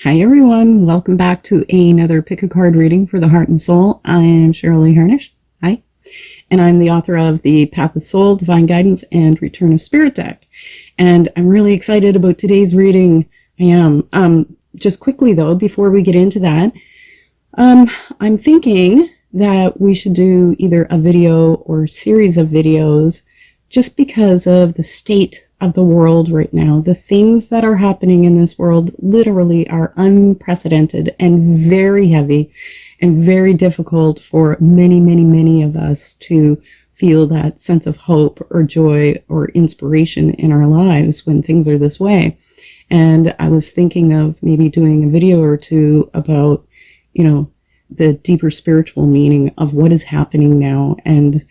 Hi everyone, welcome back to another pick a card reading for the heart and soul. I am Cheryl Harnish. Hi. And I'm the author of the Path of Soul, Divine Guidance, and Return of Spirit deck. And I'm really excited about today's reading. I am. Just quickly though, before we get into that, I'm thinking that we should do either a video or a series of videos just because of the state of the world right now. The things that are happening in this world literally are unprecedented and very heavy and very difficult for many of us to feel that sense of hope or joy or inspiration in our lives when things are this way. And I was thinking of maybe doing a video or two about, the deeper spiritual meaning of what is happening now, and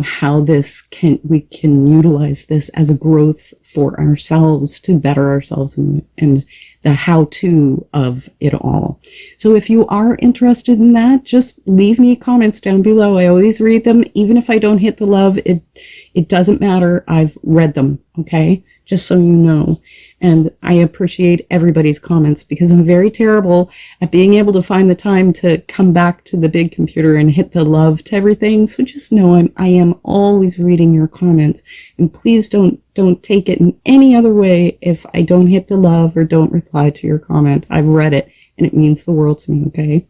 how we can utilize this as a growth for ourselves to better ourselves, and the how-to of it all. So if you are interested in that, just leave me comments down below. I always read them. Even if I don't hit the love, it doesn't matter. I've read them, okay? Just so you know. And I appreciate everybody's comments because I'm very terrible at being able to find the time to come back to the big computer and hit the love to everything. So just know I am always reading your comments, and please don't take it in any other way if I don't hit the love or don't reply to your comment. I've read it and it means the world to me, okay?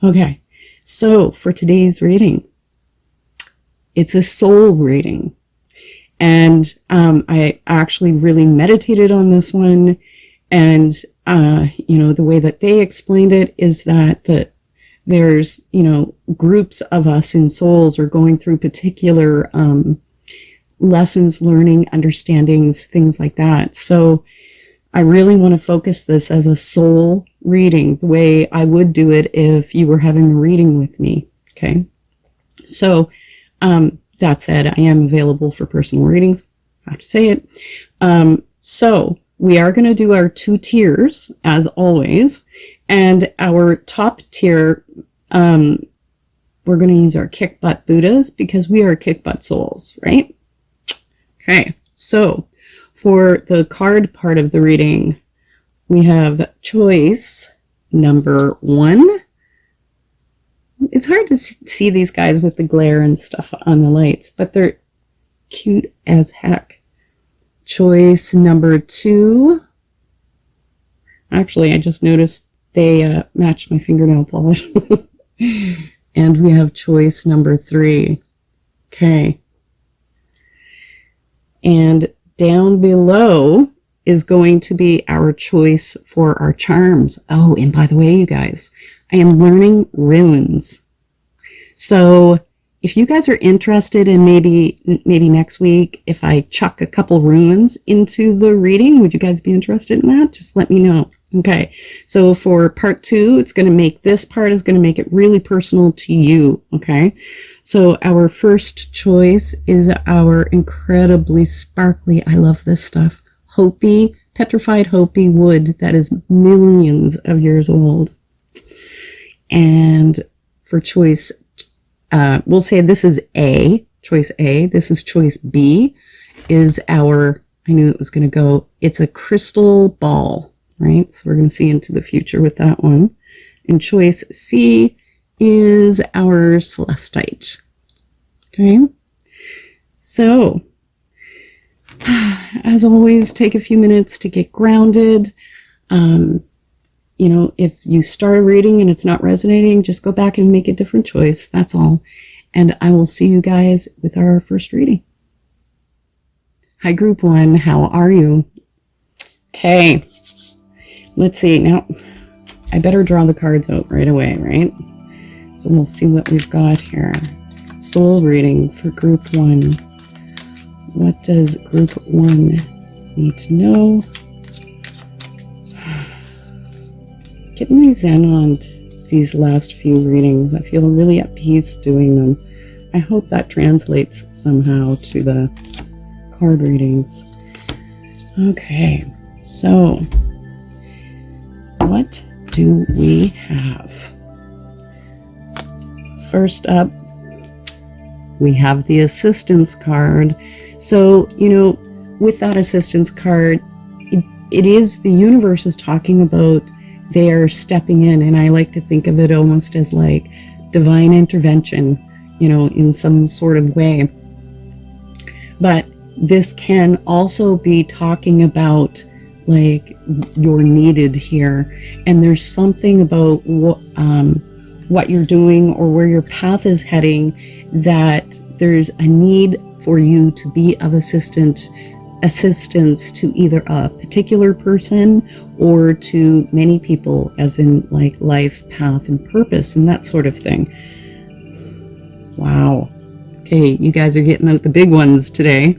Okay, so for today's reading, it's a soul reading. And I actually really meditated on this one. And, the way that they explained it is that there's, groups of us in souls are going through particular lessons, learning, understandings, things like that. So I really want to focus this as a soul reading, the way I would do it if you were having a reading with me. Okay. So, that said, I am available for personal readings. I have to say it. So we are going to do our 2 tiers as always. And our top tier, we're going to use our kick butt Buddhas because we are kick butt souls, right? Okay. So for the card part of the reading, we have choice number 1. It's hard to see these guys with the glare and stuff on the lights, but they're cute as heck. Choice number 2. Actually, I just noticed they match my fingernail polish. And we have choice number 3. Okay. And down below is going to be our choice for our charms. Oh, and by the way, you guys, I am learning runes. So if you guys are interested in maybe next week, if I chuck a couple runes into the reading, would you guys be interested in that? Just let me know. Okay. So for part 2, it's going to make this part is going to make it really personal to you. Okay. So our first choice is our incredibly sparkly, I love this stuff, Hopi, petrified Hopi wood that is millions of years old. And for choice, we'll say this is A, choice A. This is choice B, is our, I knew it was going to go, it's a crystal ball, right? So we're going to see into the future with that one. And choice C is our celestite. Okay. So, as always, take a few minutes to get grounded. If you start a reading and it's not resonating, just go back and make a different choice. That's all. And I will see you guys with our first reading. Hi, group 1. How are you? Okay. Let's see. Now, I better draw the cards out right away, right? So we'll see what we've got here. Soul reading for group 1. What does group 1 need to know? Getting my zen on these last few readings. I feel really at peace doing them. I hope that translates somehow to the card readings. Okay, so what do we have? First up, we have the assistance card. So, with that assistance card, it is, the universe is talking about they're stepping in, and I like to think of it almost as like divine intervention, in some sort of way. But this can also be talking about like you're needed here, and there's something about what you're doing or where your path is heading, that there's a need for you to be of assistance to either a particular person or to many people, as in like life, path, and purpose, and that sort of thing. Wow. Okay, you guys are getting out the big ones today.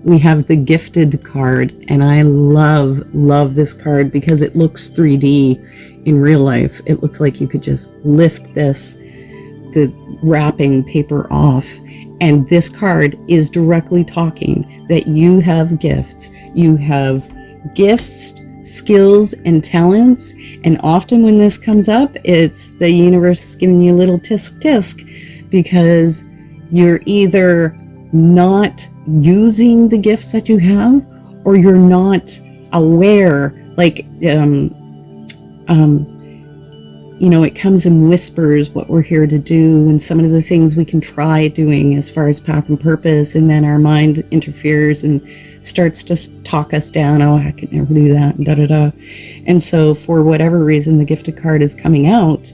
We have the Gifted card, and I love this card because it looks 3D in real life. It looks like you could just lift the wrapping paper off, and this card is directly talking that you have gifts. You have gifts, skills, and talents, and often when this comes up, it's the universe is giving you a little tisk, because you're either not using the gifts that you have, or you're not aware, like it comes in whispers what we're here to do, and some of the things we can try doing as far as path and purpose, and then our mind interferes and starts to talk us down. Oh, I could never do that, and da-da-da. And so for whatever reason, the Gifted card is coming out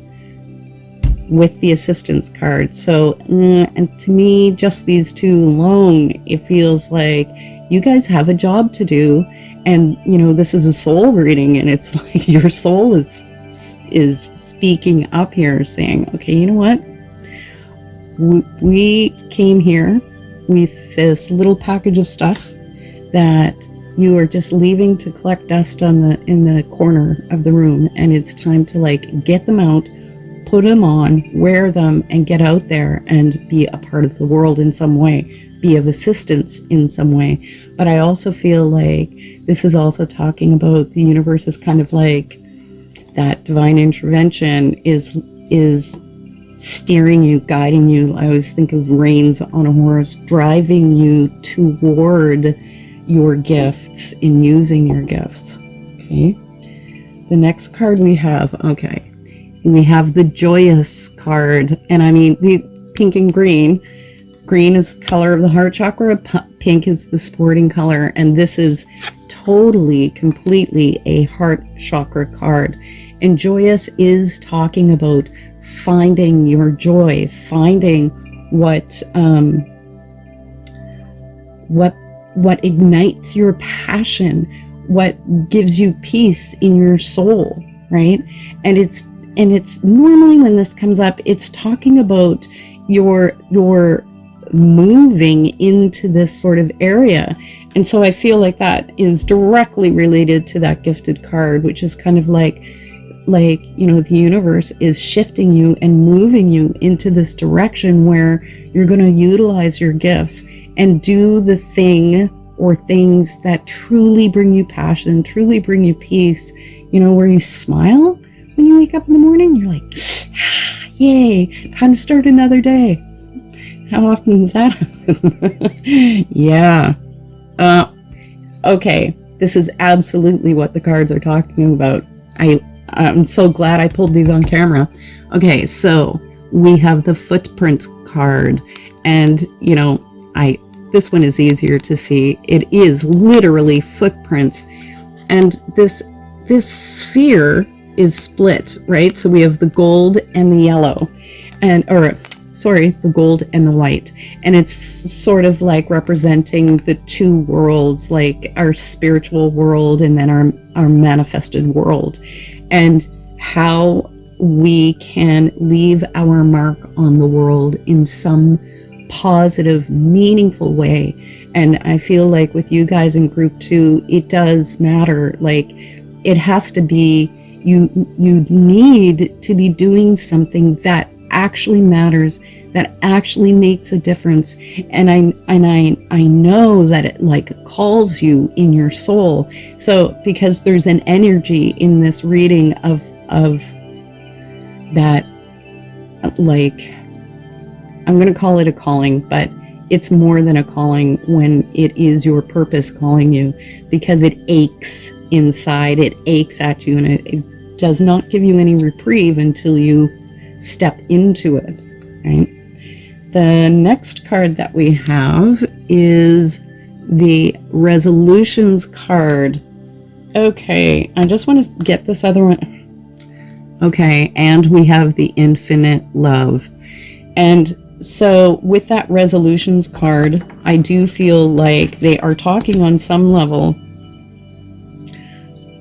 with the Assistance card. So, and to me, just these two alone, it feels like you guys have a job to do. And, this is a soul reading, and it's like your soul is speaking up here, saying, okay, you know what? We came here with this little package of stuff that you are just leaving to collect dust in the corner of the room, and it's time to like get them out, put them on, wear them, and get out there and be a part of the world in some way, be of assistance in some way. But I also feel like this is also talking about the universe is kind of like that divine intervention is steering you, guiding you. I always think of reins on a horse, driving you toward your gifts in using your gifts. Okay. The next card we have, we have the Joyous card. And I mean, the pink and green. Green is the color of the heart chakra. Pink is the sporting color. And this is totally, completely a heart chakra card. And Joyous is talking about finding your joy, finding what ignites your passion, what gives you peace in your soul, right? And it's normally when this comes up, it's talking about your moving into this sort of area. And so I feel like that is directly related to that Gifted card, which is kind of like the universe is shifting you and moving you into this direction where you're going to utilize your gifts and do the thing or things that truly bring you passion, truly bring you peace, where you smile when you wake up in the morning. You're like, yay, time to start another day. How often does that happen? Yeah. Okay, this is absolutely what the cards are talking about. I'm so glad I pulled these on camera. Okay, so we have the Footprint card, and this one is easier to see. It is literally footprints, and this sphere is split, right? So we have the gold and the yellow, the gold and the white, and it's sort of like representing the two worlds, like our spiritual world and then our manifested world, and how we can leave our mark on the world in some positive, meaningful way. And I feel like with you guys in group 2, it does matter. Like, it has to be, you need to be doing something that actually matters, that actually makes a difference. And I know that it like calls you in your soul. So because there's an energy in this reading of that, like, I'm going to call it a calling, but it's more than a calling when it is your purpose calling you, because it aches inside. It aches at you, and it does not give you any reprieve until you step into it, right? The next card that we have is the resolutions card. Okay, I just want to get this other one. Okay, and we have the infinite love. And so with that resolutions card, I do feel like they are talking on some level,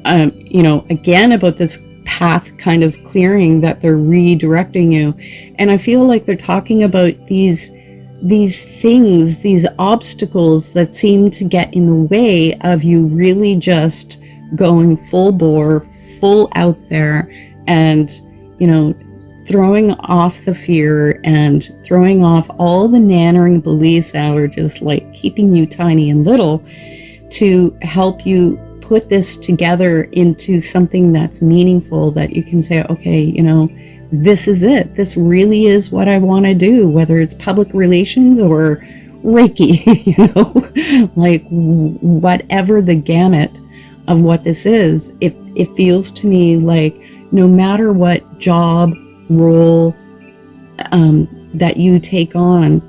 again, about this path kind of clearing, that they're redirecting you. And I feel like they're talking about these things, these obstacles that seem to get in the way of you really just going full bore, full out there, and, throwing off the fear and throwing off all the nattering beliefs that are just like keeping you tiny and little, to help you put this together into something that's meaningful, that you can say, okay, this is it. This really is what I want to do, whether it's public relations or Reiki, like whatever the gamut of what this is. It feels to me like no matter what job, role that you take on,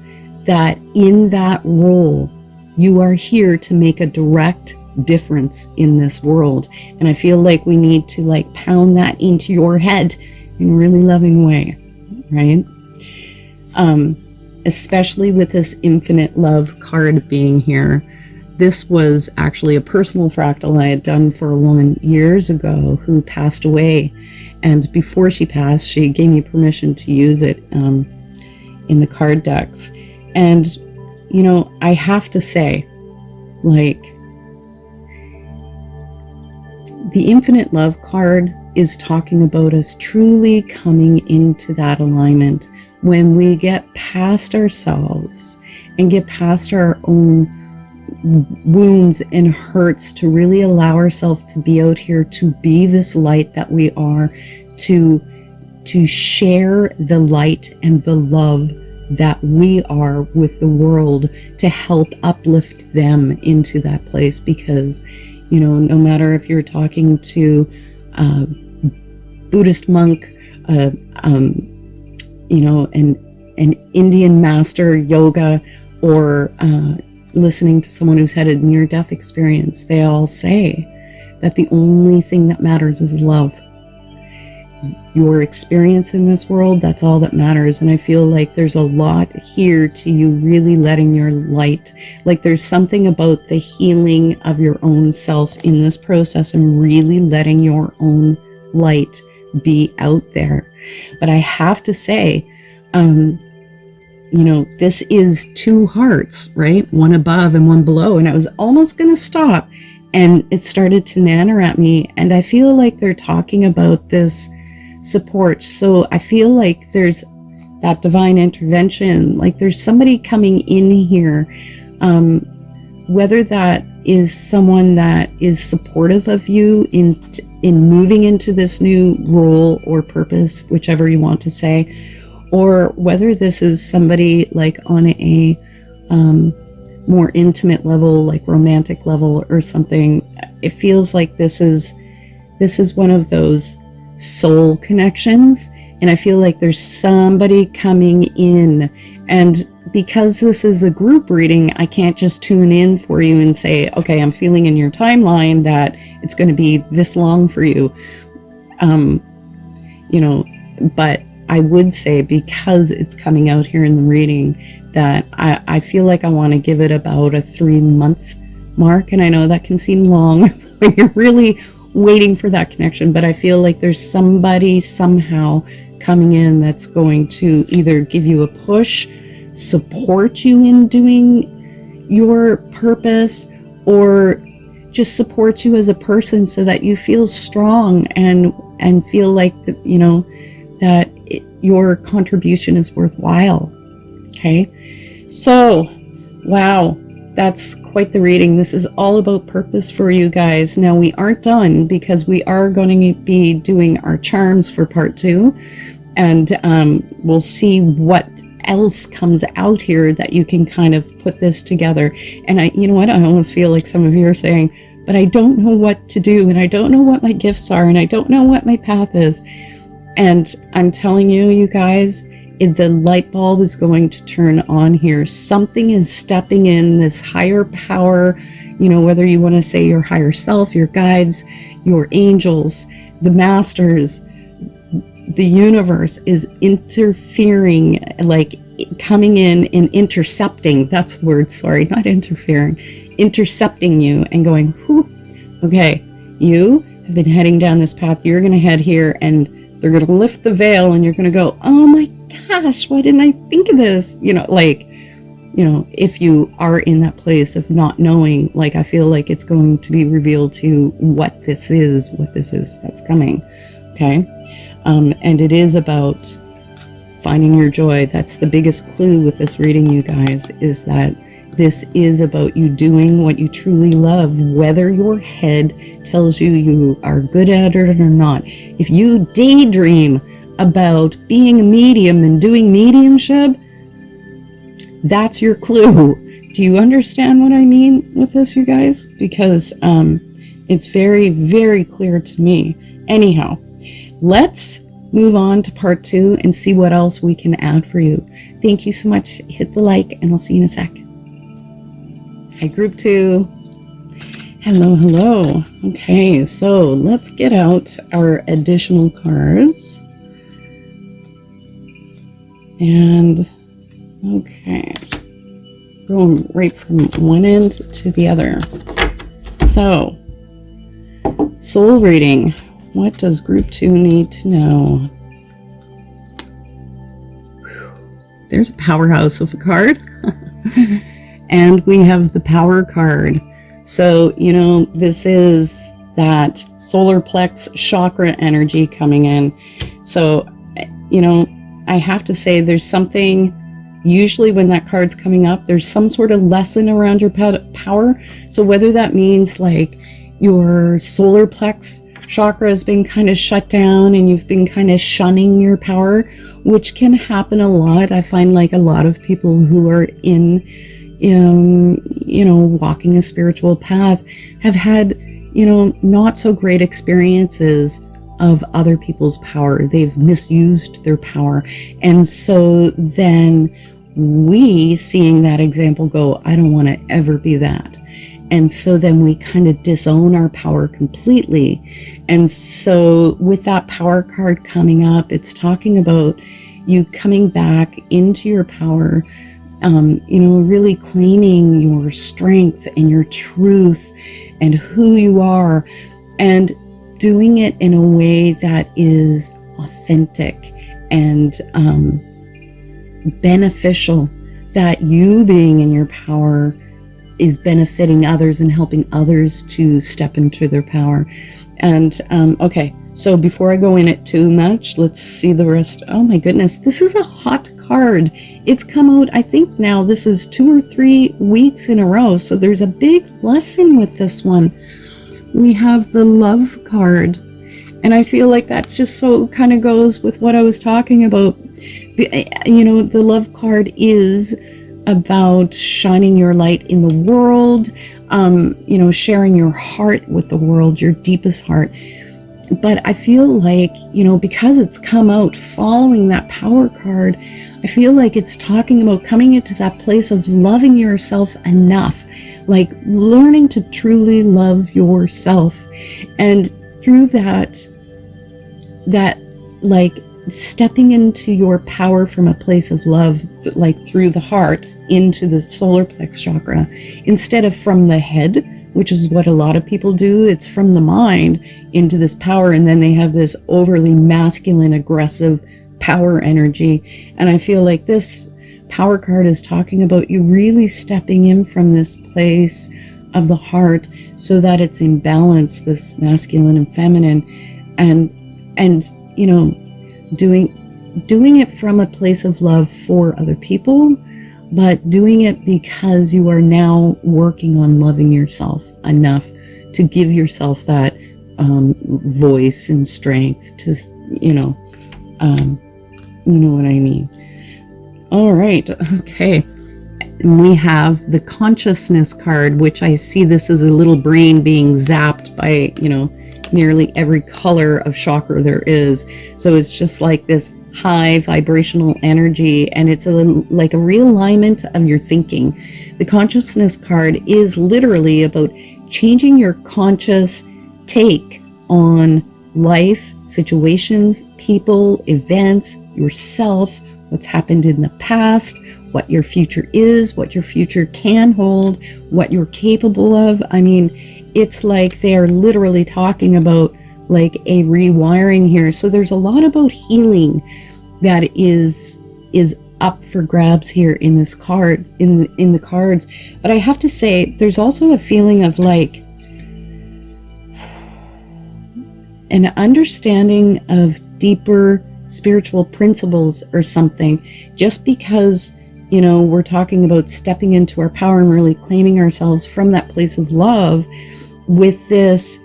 that in that role you are here to make a direct difference in this world. And I feel like we need to like pound that into your head in a really loving way, right? Especially with this infinite love card being here. This was actually a personal fractal I had done for a woman years ago who passed away. And before she passed, she gave me permission to use it in the card decks. And, I have to say, like, the infinite love card is talking about us truly coming into that alignment when we get past ourselves and get past our own wounds and hurts, to really allow ourselves to be out here, to be this light that we are, to share the light and the love that we are with the world, to help uplift them into that place. Because no matter if you're talking to a Buddhist monk, an Indian master yoga, or listening to someone who's had a near-death experience, they all say that the only thing that matters is love. Your experience in this world, that's all that matters. And I feel like there's a lot here to you really letting your light, like there's something about the healing of your own self in this process, and really letting your own light be out there. But I have to say, this is two hearts, right? One above and one below. And I was almost going to stop, and it started to natter at me. And I feel like they're talking about this support. So I feel like there's that divine intervention, like there's somebody coming in here, whether that is someone that is supportive of you in moving into this new role or purpose, whichever you want to say, or whether this is somebody like on a more intimate level, like romantic level or something. It feels like this is one of those soul connections, and I feel like there's somebody coming in. And because this is a group reading, I can't just tune in for you and say, okay, I'm feeling in your timeline that it's going to be this long for you, but I would say, because it's coming out here in the reading, that I feel like I want to give it about a 3-month mark. And I know that can seem long when you're really waiting for that connection, but I feel like there's somebody somehow coming in that's going to either give you a push, support you in doing your purpose, or just support you as a person so that you feel strong and feel like that your contribution is worthwhile. Okay, so wow, that's quite the reading. This is all about purpose for you guys. Now, we aren't done, because we are going to be doing our charms for part 2, and we'll see what else comes out here that you can kind of put this together. And I almost feel like some of you are saying, but I don't know what to do, and I don't know what my gifts are, and I don't know what my path is. And I'm telling you, you guys, the light bulb is going to turn on here. Something is stepping in, this higher power, you know, whether you want to say your higher self, your guides, your angels, the masters, the universe is interfering, like coming in and intercepting. That's the word, sorry, not interfering, intercepting you and going, whoo, okay, you have been heading down this path, you're going to head here, and they're going to lift the veil, and you're going to go, oh my gosh, why didn't I think of this? You know, like, you know, if you are in that place of not knowing, like, I feel like it's going to be revealed to you what this is that's coming. Okay. And it is about finding your joy. That's the biggest clue with this reading, you guys, is that this is about you doing what you truly love, whether your head tells you you are good at it or not. If you daydream about being a medium and doing mediumship, that's your clue. Do you understand what I mean with this, you guys? Because it's very, very clear to me. Anyhow, let's move on to part 2 and see what else we can add for you. Thank you so much. Hit the like, and I'll see you in a sec. Hi, group 2. Hello, hello. Okay, so let's get out our additional cards. And, okay, going right from one end to the other. So, soul reading. What does group 2 need to know? There's a powerhouse of a card. And we have the power card. So, you know, this is that solar plex chakra energy coming in. So, you know, I have to say there's something, usually when that card's coming up, there's some sort of lesson around your power. So whether that means like your solar plex chakra has been kind of shut down and you've been kind of shunning your power, which can happen a lot. I find like a lot of people who are in you know, walking a spiritual path have had, you know, not so great experiences of other people's power. They've misused their power. And so then we, seeing that example, go, I don't want to ever be that. And so then we kind of disown our power completely. And so with that power card coming up, it's talking about you coming back into your power, you know, really claiming your strength and your truth and who you are, and doing it in a way that is authentic and beneficial, that you being in your power is benefiting others and helping others to step into their power. And okay, so before I go in it too much, let's see the rest. Oh my goodness, this is a hot card. It's come out, I think now this is 2 or 3 weeks in a row, so there's a big lesson with this one. We have the love card, and I feel like that just so kind of goes with what I was talking about. You know, the love card is about shining your light in the world, you know, sharing your heart with the world, your deepest heart. But I feel like, you know, because it's come out following that power card, I feel like it's talking about coming into that place of loving yourself enough, like learning to truly love yourself. And through that like stepping into your power from a place of love, like through the heart into the solar plex chakra, instead of from the head, which is what a lot of people do. It's from the mind into this power, and then they have this overly masculine, aggressive power energy. And I feel like this power card is talking about you really stepping in from this place of the heart so that it's in balance, this masculine and feminine, and you know, doing it from a place of love for other people, but doing it because you are now working on loving yourself enough to give yourself that voice and strength to, you know what I mean. All right. Okay. we have the consciousness card, which I see this as a little brain being zapped by, nearly every color of chakra there is. So it's just like this high vibrational energy, and it's like a realignment of your thinking. The consciousness card is literally about changing your conscious take on life, situations, people, events, yourself, what's happened in the past, what your future is, what your future can hold, what you're capable of. I mean, it's like they're literally talking about like a rewiring here. So there's a lot about healing that is up for grabs here in this card, in the cards. But I have to say, there's also a feeling of like an understanding of deeper spiritual principles or something. Just because, we're talking about stepping into our power and really claiming ourselves from that place of love with this,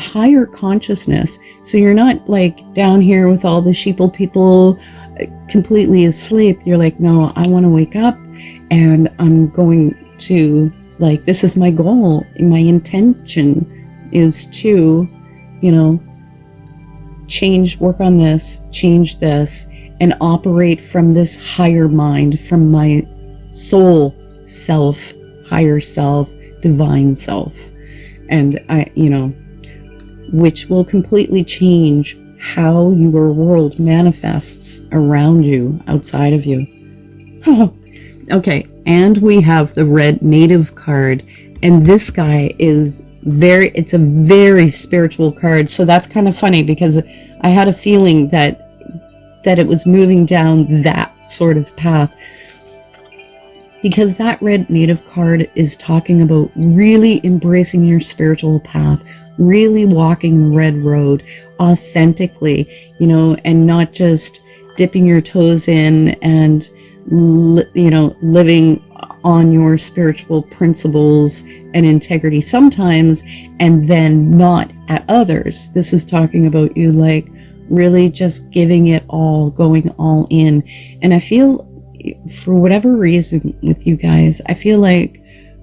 higher consciousness. So you're not like down here with all the sheeple people completely asleep. You're like, no, I want to wake up and I'm going to, like, this is my goal. My intention is to, work on this, change this, and operate from this higher mind, from my soul self, higher self, divine self. And which will completely change how your world manifests around you, outside of you. Okay, and we have the red native card, and this guy is it's a very spiritual card. So that's kind of funny, because I had a feeling that it was moving down that sort of path, because that red native card is talking about really embracing your spiritual path, really walking the red road authentically, and not just dipping your toes in and, living on your spiritual principles and integrity sometimes, and then not at others. This is talking about you like really just giving it all, going all in. And I feel, for whatever reason with you guys, I feel like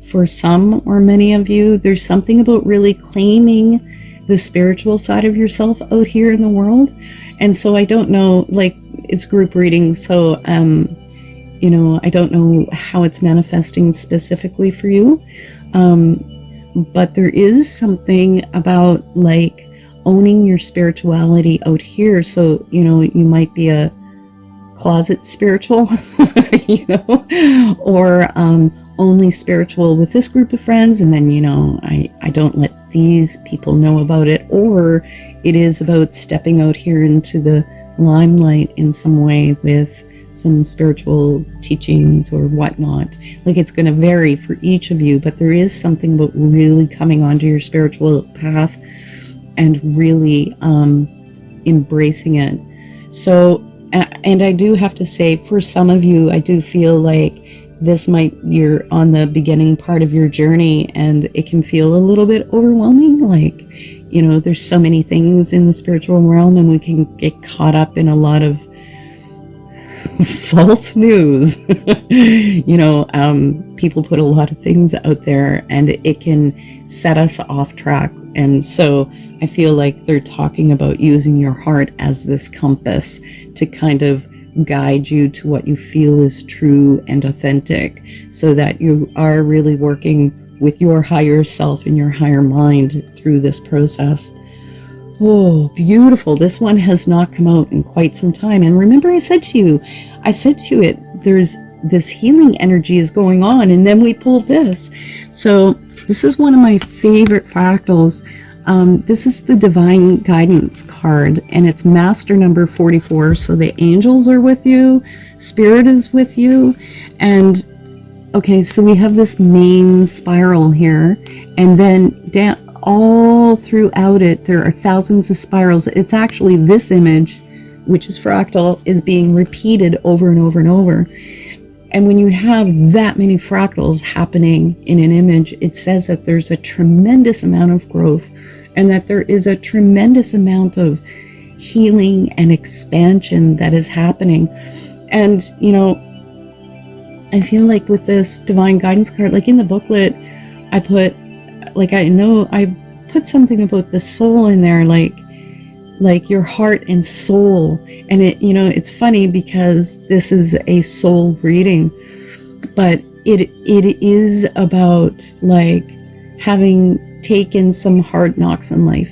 for some or many of you, there's something about really claiming the spiritual side of yourself out here in the world. And so I don't know, like, it's group reading, so I don't know how it's manifesting specifically for you, but there is something about like owning your spirituality out here. So you might be a closet spiritual, or only spiritual with this group of friends, and then I don't let these people know about it. Or it is about stepping out here into the limelight in some way with some spiritual teachings or whatnot. Like, it's going to vary for each of you, but there is something about really coming onto your spiritual path and really embracing it. So, and I do have to say, for some of you, I do feel like you're on the beginning part of your journey, and it can feel a little bit overwhelming. Like, there's so many things in the spiritual realm, and we can get caught up in a lot of false news. People put a lot of things out there, and it can set us off track. And so I feel like they're talking about using your heart as this compass to kind of guide you to what you feel is true and authentic, so that you are really working with your higher self and your higher mind through this process. Oh, beautiful. This one has not come out in quite some time. And remember, I said to you there's this healing energy is going on, and then we pull this. So this is one of my favorite fractals. This is the Divine Guidance card, and it's master number 44. So the angels are with you, spirit is with you. And okay, so we have this main spiral here, and then down all throughout it, there are thousands of spirals. It's actually this image, which is fractal, is being repeated over and over and over. And when you have that many fractals happening in an image, it says that there's a tremendous amount of growth, and that there is a tremendous amount of healing and expansion that is happening. And, I feel like with this divine guidance card, like in the booklet, I put, like, I know I put something about the soul in there, like your heart and soul. And it, you know, it's funny because this is a soul reading, but it is about like having taken some hard knocks in life,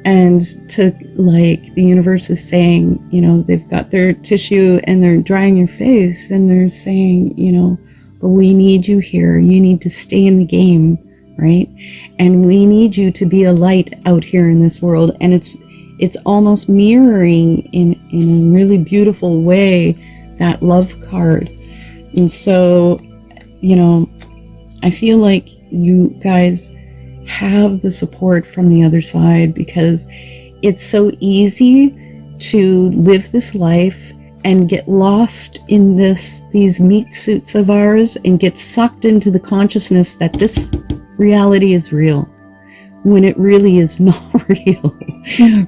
and to, like, the universe is saying, you know, they've got their tissue and they're drying your face and they're saying, you know, but we need you here. You need to stay in the game, right? And we need you to be a light out here in this world. And it's almost mirroring in a really beautiful way that love card. And so, you know, I feel like you guys have the support from the other side, because it's so easy to live this life and get lost in these meat suits of ours and get sucked into the consciousness that this reality is real, when it really is not real,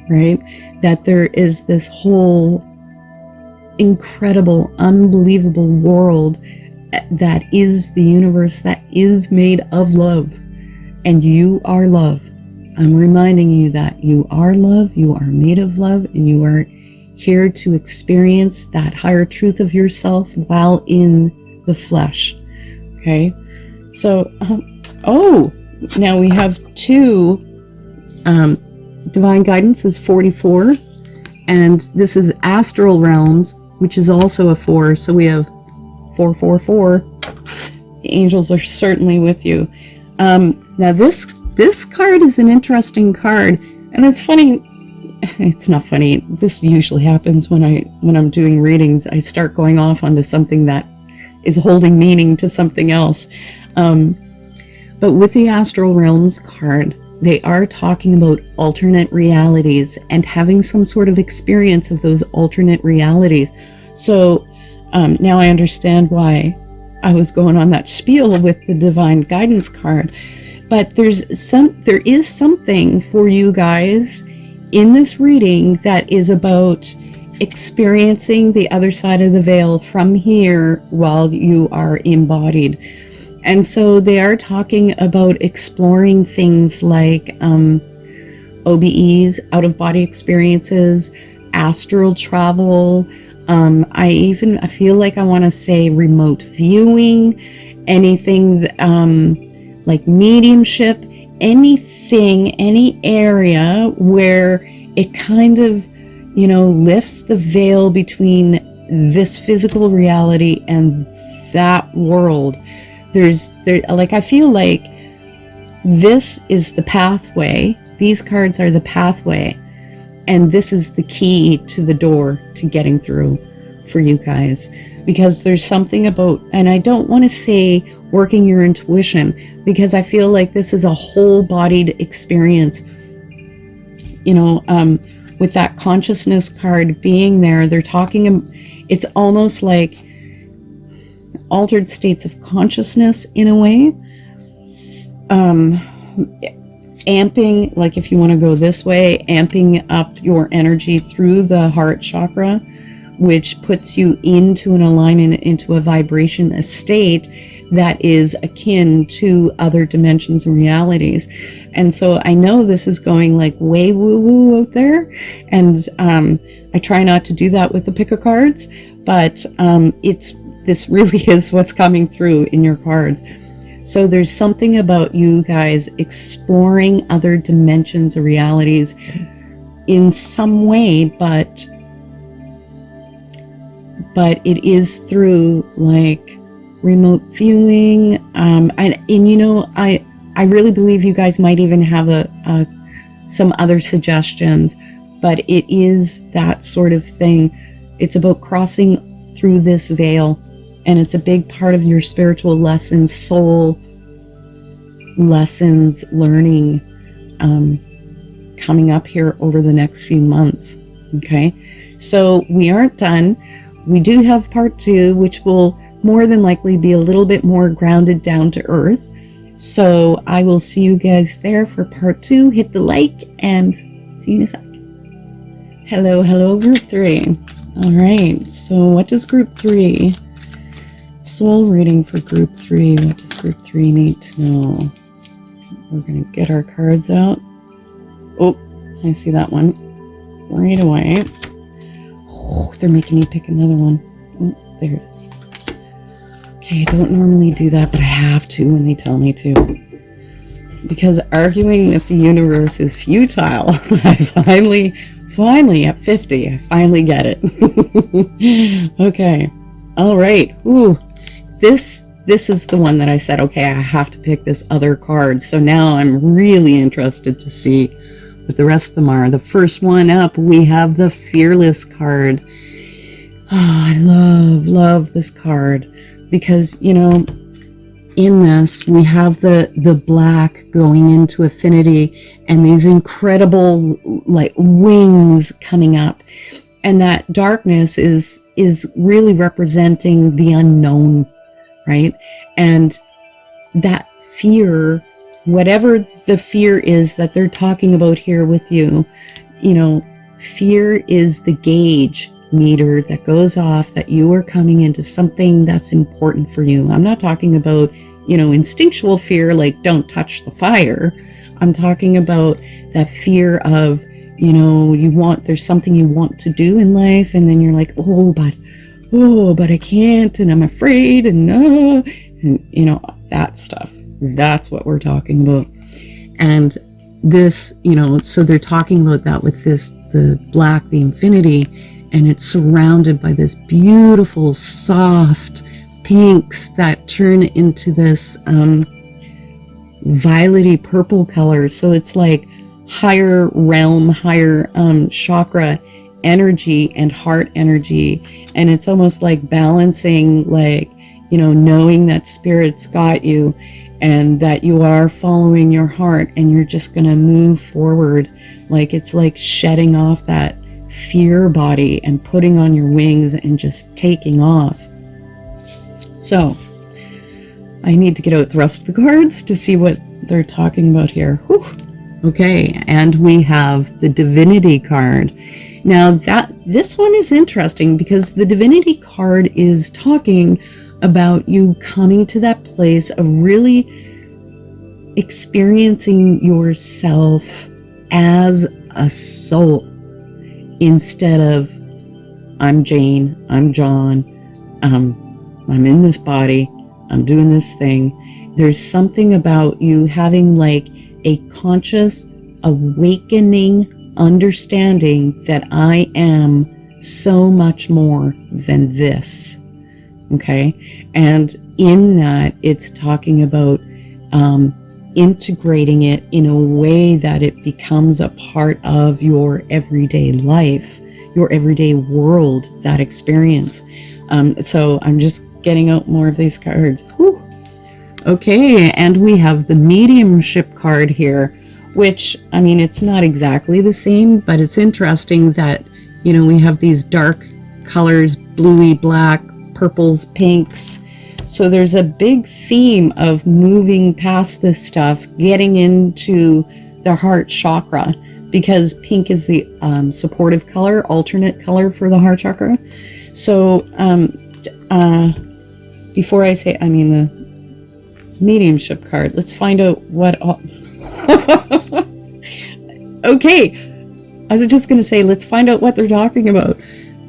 right? That there is this whole incredible, unbelievable world that is the universe, that is made of love. And you are love. I'm reminding you that you are love, you are made of love, and you are here to experience that higher truth of yourself while in the flesh. Okay? So, now we have two. Divine Guidance is 44, and this is Astral Realms, which is also a 4. So we have 444. The angels are certainly with you. Now this card is an interesting card, and it's funny. It's not funny. This usually happens when I'm doing readings. I start going off onto something that is holding meaning to something else. But with the Astral Realms card, they are talking about alternate realities and having some sort of experience of those alternate realities. So now I understand why I was going on that spiel with the Divine Guidance card. But there is something for you guys in this reading that is about experiencing the other side of the veil from here while you are embodied. And so they are talking about exploring things like OBEs, out-of-body experiences, astral travel. I feel like I want to say remote viewing, anything like mediumship, anything, any area where it kind of, you know, lifts the veil between this physical reality and that world. I feel like this is the pathway. These cards are the pathway, and this is the key to the door to getting through for you guys, because there's something about, and I don't want to say working your intuition, because I feel like this is a whole-bodied experience. You know, with that consciousness card being there, they're talking, it's almost like altered states of consciousness in a way. Amping, like if you want to go this way, amping up your energy through the heart chakra, which puts you into an alignment, into a vibration, a state that is akin to other dimensions and realities. And so I know this is going like way woo-woo out there, and I try not to do that with the pick of cards, but this really is what's coming through in your cards. So there's something about you guys exploring other dimensions or realities in some way, but it is through like remote viewing. And you know, I really believe you guys might even have some other suggestions, but it is that sort of thing. It's about crossing through this veil. And it's a big part of your spiritual lessons, soul lessons, learning, coming up here over the next few months. Okay, so we aren't done. We do have part 2, which will more than likely be a little bit more grounded down to earth. So I will see you guys there for part 2. Hit the like and see you in a sec. Hello, group 3. All right, so what does group 3 Soul reading for group 3. What does group 3 need to know? We're going to get our cards out. Oh, I see that one right away. Oh, they're making me pick another one. Oops, there it is. Okay, I don't normally do that, but I have to when they tell me to. Because arguing with the universe is futile. I finally at 50, I finally get it. Okay. All right. Ooh, this is the one that I said, okay, I have to pick this other card. So now I'm really interested to see what the rest of them are. The first one up, we have the Fearless card. Oh, I love this card because, you know, in this we have the black going into affinity and these incredible like wings coming up, and that darkness is really representing the unknown, right? And that fear, whatever the fear is that they're talking about here with you, you know, fear is the gauge meter that goes off that you are coming into something that's important for you. I'm not talking about, you know, instinctual fear like don't touch the fire. I'm talking about that fear of, you know, there's something you want to do in life, and then you're like, oh, but I can't, and I'm afraid, and you know, that stuff. That's what we're talking about. And this, you know, so they're talking about that with the black, the infinity, and it's surrounded by this beautiful, soft pinks that turn into this violety purple color. So it's like higher realm, higher chakra energy and heart energy. And it's almost like balancing, like, you know, knowing that spirit's got you and that you are following your heart and you're just going to move forward. Like it's like shedding off that fear body and putting on your wings and just taking off. So I need to get out the rest of the cards to see what they're talking about here. Whew. Okay, and we have the Divinity card. Now this one is interesting because the Divinity card is talking about you coming to that place of really experiencing yourself as a soul instead of I'm Jane, I'm John, I'm in this body, I'm doing this thing. There's something about you having like a conscious awakening understanding that I am so much more than this. Okay. And in that, it's talking about integrating it in a way that it becomes a part of your everyday life, your everyday world, that experience. So I'm just getting out more of these cards. Whew. Okay, and we have the Mediumship card here, which, I mean, it's not exactly the same, but it's interesting that, you know, we have these dark colors, bluey, black, purples, pinks. So there's a big theme of moving past this stuff, getting into the heart chakra, because pink is the supportive color, alternate color for the heart chakra. So before I say, I mean the Mediumship card, let's find out what okay, I was just going to say, let's find out what they're talking about.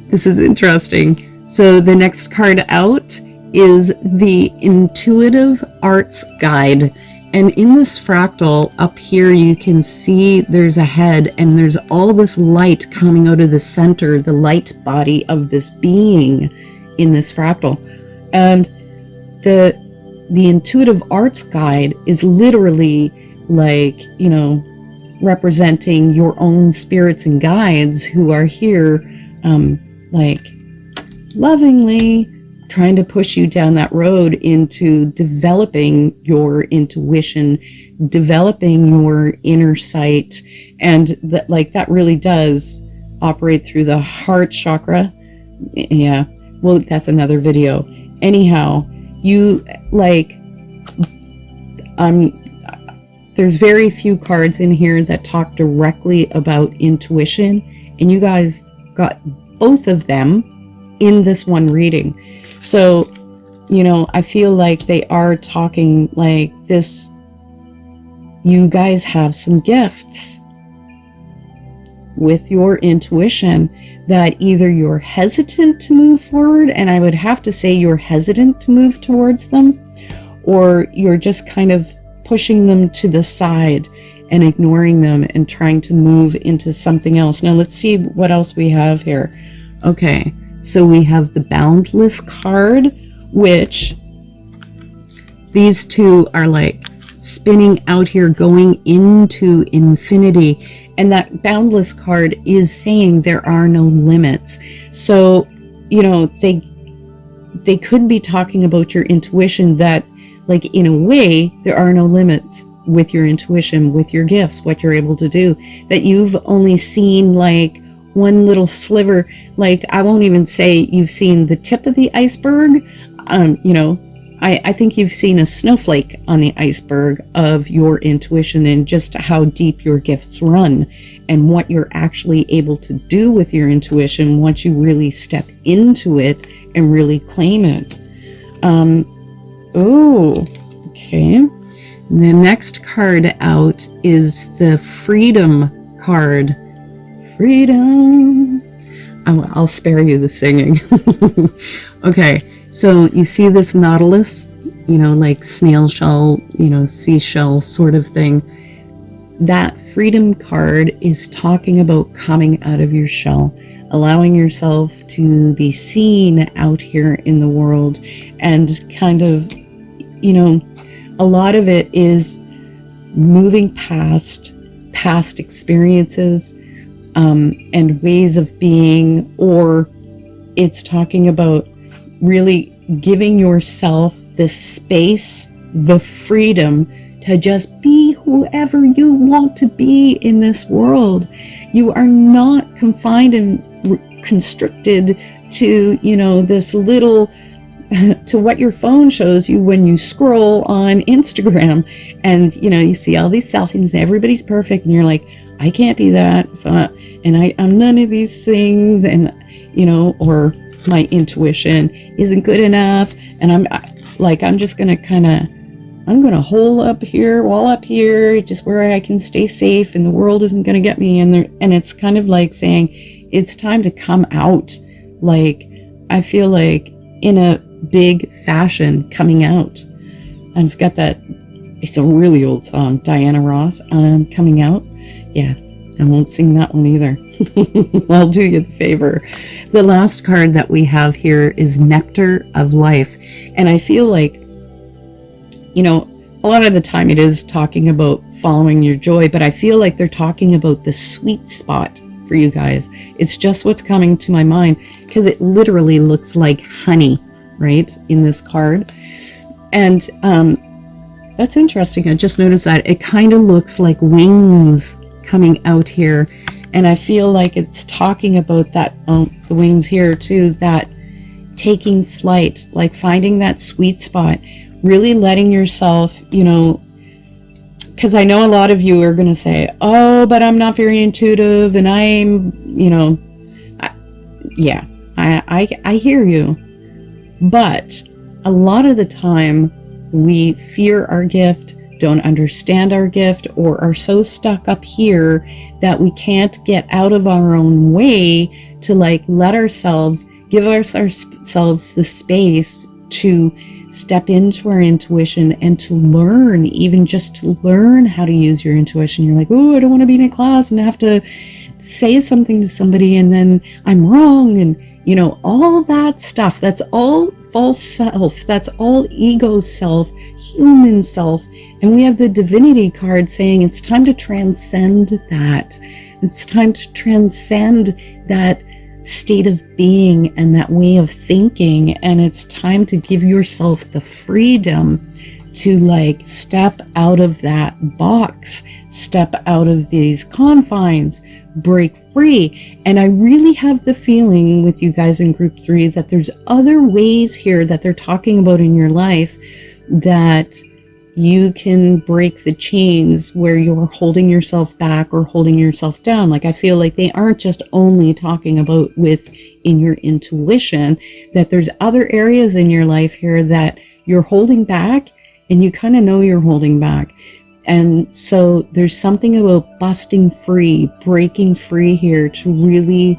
This is interesting. So the next card out is the Intuitive Arts Guide. And in this fractal up here, you can see there's a head and there's all this light coming out of the center, the light body of this being in this fractal. And the Intuitive Arts Guide is literally like, you know, representing your own spirits and guides who are here, like lovingly trying to push you down that road into developing your intuition, developing your inner sight. And that, like, that really does operate through the heart chakra. Yeah, well, that's another video. Anyhow, you like, there's very few cards in here that talk directly about intuition, and you guys got both of them in this one reading. So, I feel like they are talking like this. You guys have some gifts with your intuition that either you're hesitant to move forward, and I would have to say you're hesitant to move towards them, or you're just kind of pushing them to the side and ignoring them and trying to move into something else. Now let's see what else we have here. Okay, so we have the Boundless card, which these two are like spinning out here, going into infinity. And that Boundless card is saying there are no limits. So, they could be talking about your intuition, that like in a way there are no limits with your intuition, with your gifts, what you're able to do, that you've only seen like one little sliver. Like, I won't even say you've seen the tip of the iceberg. I think you've seen a snowflake on the iceberg of your intuition, and just how deep your gifts run and what you're actually able to do with your intuition once you really step into it and really claim it. Okay. The next card out is the Freedom card. Freedom. I'll spare you the singing. Okay. So you see this nautilus, like snail shell, seashell sort of thing. That Freedom card is talking about coming out of your shell, allowing yourself to be seen out here in the world, and kind of, a lot of it is moving past experiences and ways of being, or it's talking about really giving yourself the space, the freedom to just be whoever you want to be in this world. You are not confined and constricted to, this little, to what your phone shows you when you scroll on Instagram, and, you see all these selfies and everybody's perfect, and you're like, I can't be that. So, I'm none of these things, and, or my intuition isn't good enough, and I'm just gonna I'm gonna hole up here, wall up here, just where I can stay safe, and the world isn't gonna get me. And it's kind of like saying it's time to come out. Like, I feel like in a big fashion, coming out. I've got that. It's a really old song, Diana Ross, Coming Out. Yeah, I won't sing that one either. I'll do you the favor. The last card that we have here is Nectar of Life. And I feel like, a lot of the time it is talking about following your joy, but I feel like they're talking about the sweet spot for you guys. It's just what's coming to my mind, because it literally looks like honey, right, in this card. And that's interesting. I just noticed that it kind of looks like wings coming out here. And I feel like it's talking about that, the wings here too, that taking flight, like finding that sweet spot, really letting yourself, because I know a lot of you are going to say, oh, but I'm not very intuitive, and I'm, I hear you. But a lot of the time we fear our gift, don't understand our gift, or are so stuck up here that we can't get out of our own way to let ourselves, give ourselves the space to step into our intuition and to learn, even just to learn how to use your intuition. You're like, oh, I don't want to be in a class and have to say something to somebody and then I'm wrong, and all that stuff. That's all false self, that's all ego self, human self. And we have the Divinity card saying it's time to transcend that. It's time to transcend that state of being and that way of thinking, and it's time to give yourself the freedom to step out of that box, step out of these confines, break free. And I really have the feeling with you guys in group 3 that there's other ways here that they're talking about in your life that you can break the chains where you're holding yourself back or holding yourself down. Like, I feel like they aren't just only talking about in your intuition, that there's other areas in your life here that you're holding back, and you kind of know you're holding back. And so there's something about busting free, breaking free here to really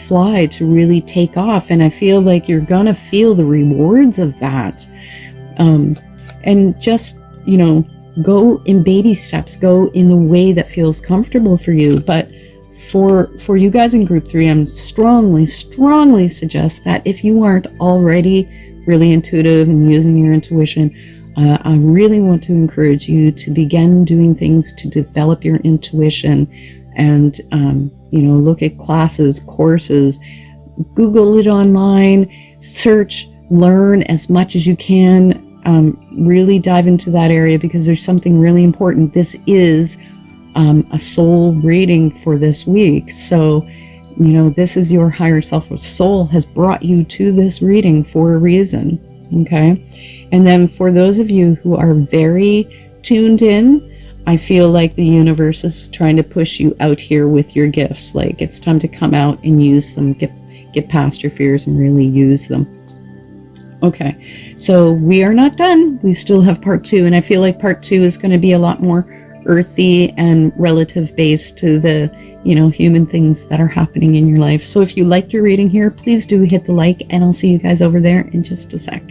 fly, to really take off. And I feel like you're gonna feel the rewards of that. And just, go in baby steps, go in the way that feels comfortable for you. But for you guys in group 3, I'm strongly suggest that if you aren't already really intuitive and using your intuition, I really want to encourage you to begin doing things to develop your intuition, and look at classes, courses, Google it online, search, learn as much as you can. Really dive into that area, because there's something really important. This is a soul reading for this week. So, this is your higher self, or soul has brought you to this reading for a reason. Okay. And then for those of you who are very tuned in, I feel like the universe is trying to push you out here with your gifts. Like, it's time to come out and use them, get past your fears and really use them. Okay, so we are not done. We still have part 2, and I feel like part 2 is going to be a lot more earthy and relative based to the, human things that are happening in your life. So if you liked your reading here, please do hit the like, and I'll see you guys over there in just a sec.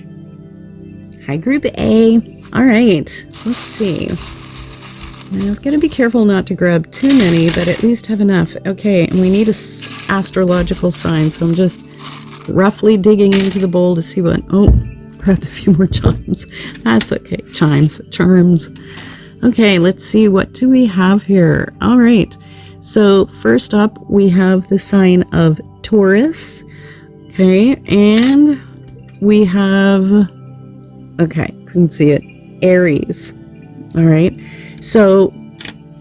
Hi, Group A. All right, let's see. Now, I've got to be careful not to grab too many, but at least have enough. Okay, and we need a astrological sign, so I'm just roughly digging into the bowl to see what... Oh, grabbed a few more chimes. That's okay. Charms. Okay, let's see. What do we have here? All right. So first up, we have the sign of Taurus. Okay, and we have... Okay, couldn't see it. Aries. All right. So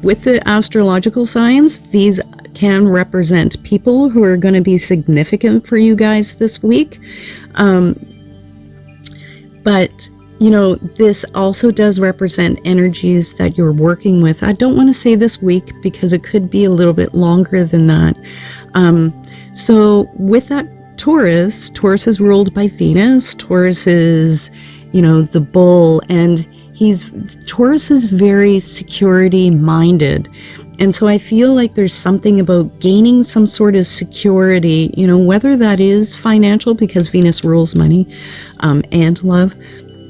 with the astrological signs, these can represent people who are going to be significant for you guys this week. But, this also does represent energies that you're working with. I don't want to say this week, because it could be a little bit longer than that. So with that Taurus is ruled by Venus. Taurus is, the bull, and Taurus is very security minded. And so I feel like there's something about gaining some sort of security, whether that is financial, because Venus rules money, and love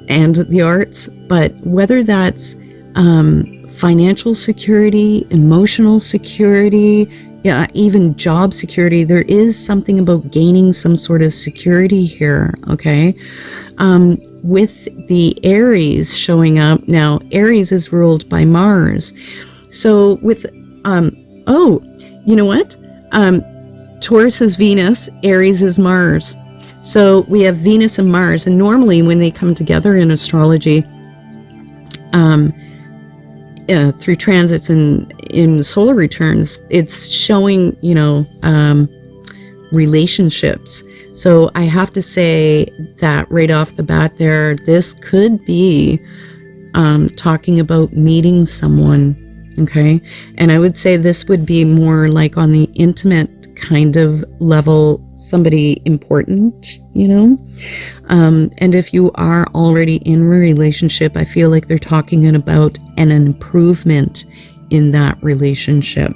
and the arts, but whether that's financial security, emotional security, yeah, even job security, there is something about gaining some sort of security here, okay? With the Aries showing up, now Aries is ruled by Mars. So with, you know what? Taurus is Venus, Aries is Mars. So we have Venus and Mars, and normally when they come together in astrology, through transits and in solar returns, it's showing, relationships. So I have to say that right off the bat there, this could be talking about meeting someone, okay? And I would say this would be more like on the intimate kind of level, somebody important, and if you are already in a relationship, I feel like they're talking about an improvement in that relationship.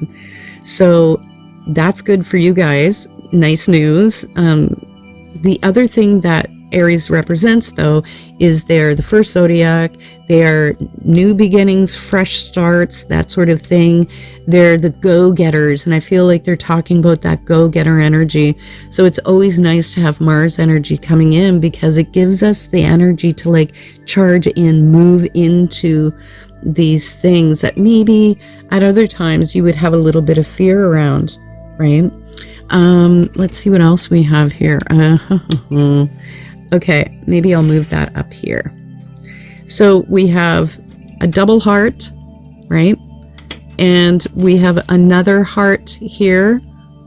So that's good for you guys. Nice news. The other thing that Aries represents, though, is they're the first zodiac. They're new beginnings, fresh starts, that sort of thing. They're the go-getters, and I feel like they're talking about that go-getter energy. So it's always nice to have Mars energy coming in, because it gives us the energy to charge in, move into these things that maybe at other times you would have a little bit of fear around, right? Let's see what else we have here. Okay, maybe I'll move that up here. So we have a double heart, right? And we have another heart here,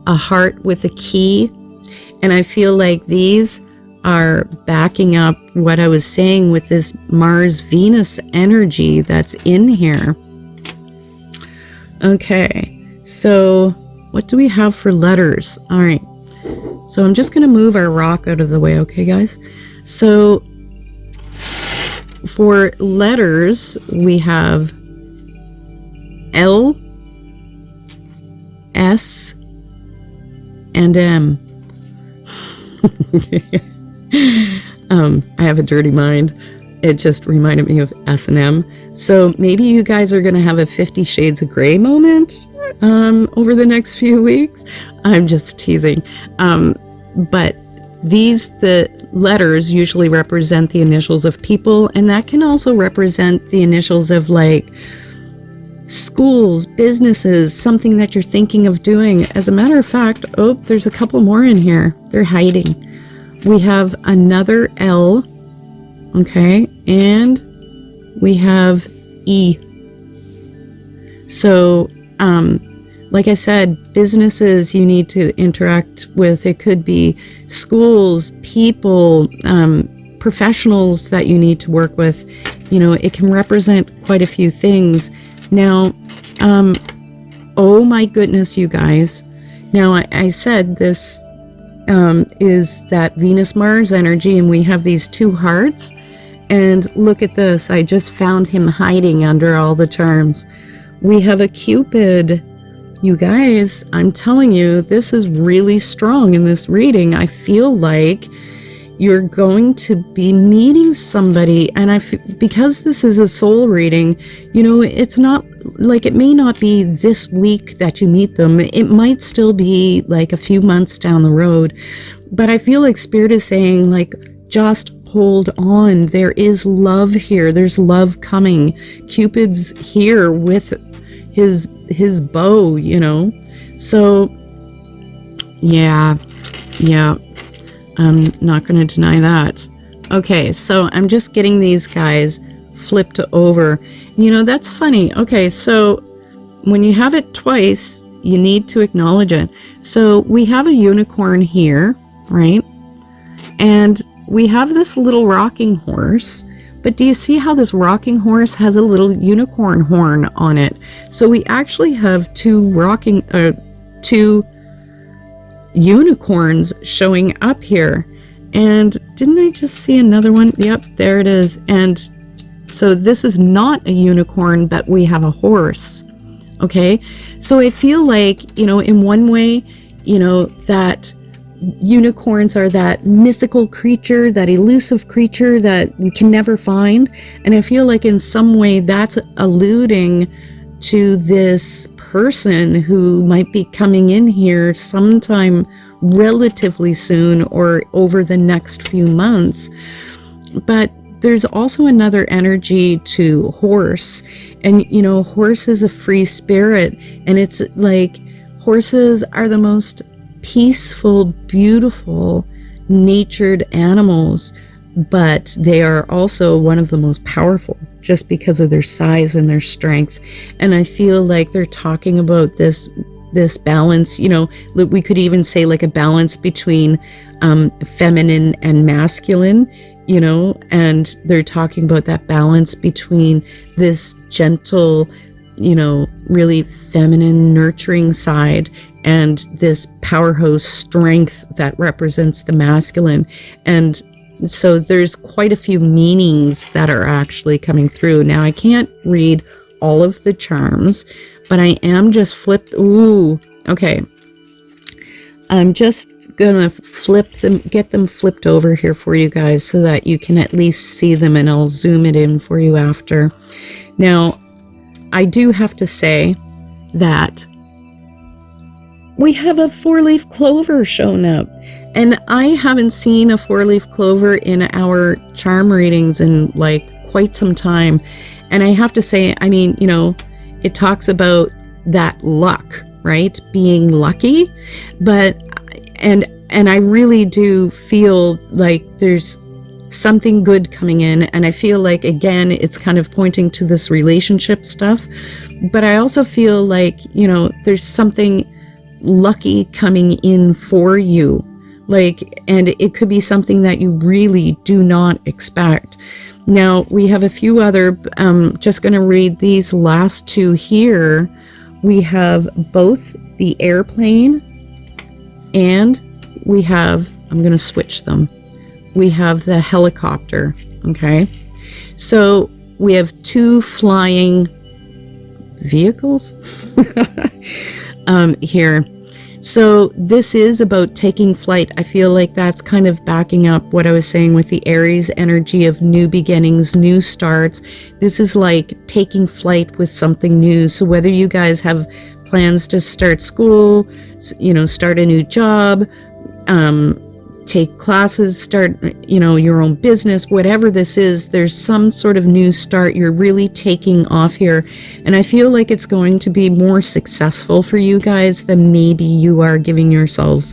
a heart with a key. And I feel like these are backing up what I was saying with this Mars-Venus energy that's in here. Okay, so what do we have for letters? All right, so I'm just going to move our rock out of the way, okay, guys? So for letters, we have L, S, and M. I have a dirty mind. It just reminded me of S&M. So maybe you guys are going to have a 50 Shades of Grey moment over the next few weeks. I'm just teasing. But the letters usually represent the initials of people, and that can also represent the initials of like schools, businesses, something that you're thinking of doing. As a matter of fact, oh, there's a couple more in here. They're hiding. We have another L, okay, and we have E. So, like I said, businesses you need to interact with. It could be schools, people, professionals that you need to work with. You know, it can represent quite a few things. Now, oh my goodness, you guys. Now, I said this is that Venus-Mars energy, and we have these two hearts. And look at this. I just found him hiding under all the charms. We have a Cupid. You guys, I'm telling you, this is really strong in this reading. I feel like you're going to be meeting somebody, and because this is a soul reading, you know, it's not like, it may not be this week that you meet them. It might still be like a few months down the road, but I feel like Spirit is saying, like, just hold on. There is love here. There's love coming. Cupid's here with his bow, you know. So yeah, I'm not going to deny that. Okay, so I'm just getting these guys flipped over. You know, that's funny. Okay, so when you have it twice, you need to acknowledge it. So we have a unicorn here, right? And we have this little rocking horse. But do you see how this rocking horse has a little unicorn horn on it? So we actually have two unicorns showing up here. And didn't I just see another one? Yep, there it is. And so this is not a unicorn, but we have a horse. Okay, so I feel like, you know, in one way, you know, that unicorns are that mythical creature, that elusive creature that we can never find. And I feel like in some way that's alluding to this person who might be coming in here sometime relatively soon or over the next few months. But there's also another energy to horse. And, you know, horse is a free spirit. And it's like, horses are the most peaceful, beautiful, natured animals, but they are also one of the most powerful just because of their size and their strength. And I feel like they're talking about this balance, you know, we could even say like a balance between feminine and masculine, you know, and they're talking about that balance between this gentle, you know, really feminine, nurturing side and this powerhouse strength that represents the masculine. And so there's quite a few meanings that are actually coming through. Now, I can't read all of the charms, but I am just flipped. Ooh, okay. I'm just gonna flip them, get them flipped over here for you guys so that you can at least see them, and I'll zoom it in for you after. Now, I do have to say that we have a 4-leaf clover shown up, and I haven't seen a 4-leaf clover in our charm readings in like quite some time. And I have to say, I mean, you know, it talks about that luck, right? Being lucky, but and I really do feel like there's something good coming in, and I feel like, again, it's kind of pointing to this relationship stuff, but I also feel like, you know, there's something lucky coming in for you, And it could be something that you really do not expect. Now, we have a few other, just going to read these last two here. We have both the airplane and we have, I'm going to switch them. We have the helicopter, okay? So we have two flying vehicles here. So this is about taking flight. I feel like that's kind of backing up what I was saying with the Aries energy of new beginnings, new starts. This is like taking flight with something new. So whether you guys have plans to start school, start a new job, take classes, start, your own business, whatever this is, there's some sort of new start. You're really taking off here. And I feel like it's going to be more successful for you guys than maybe you are giving yourselves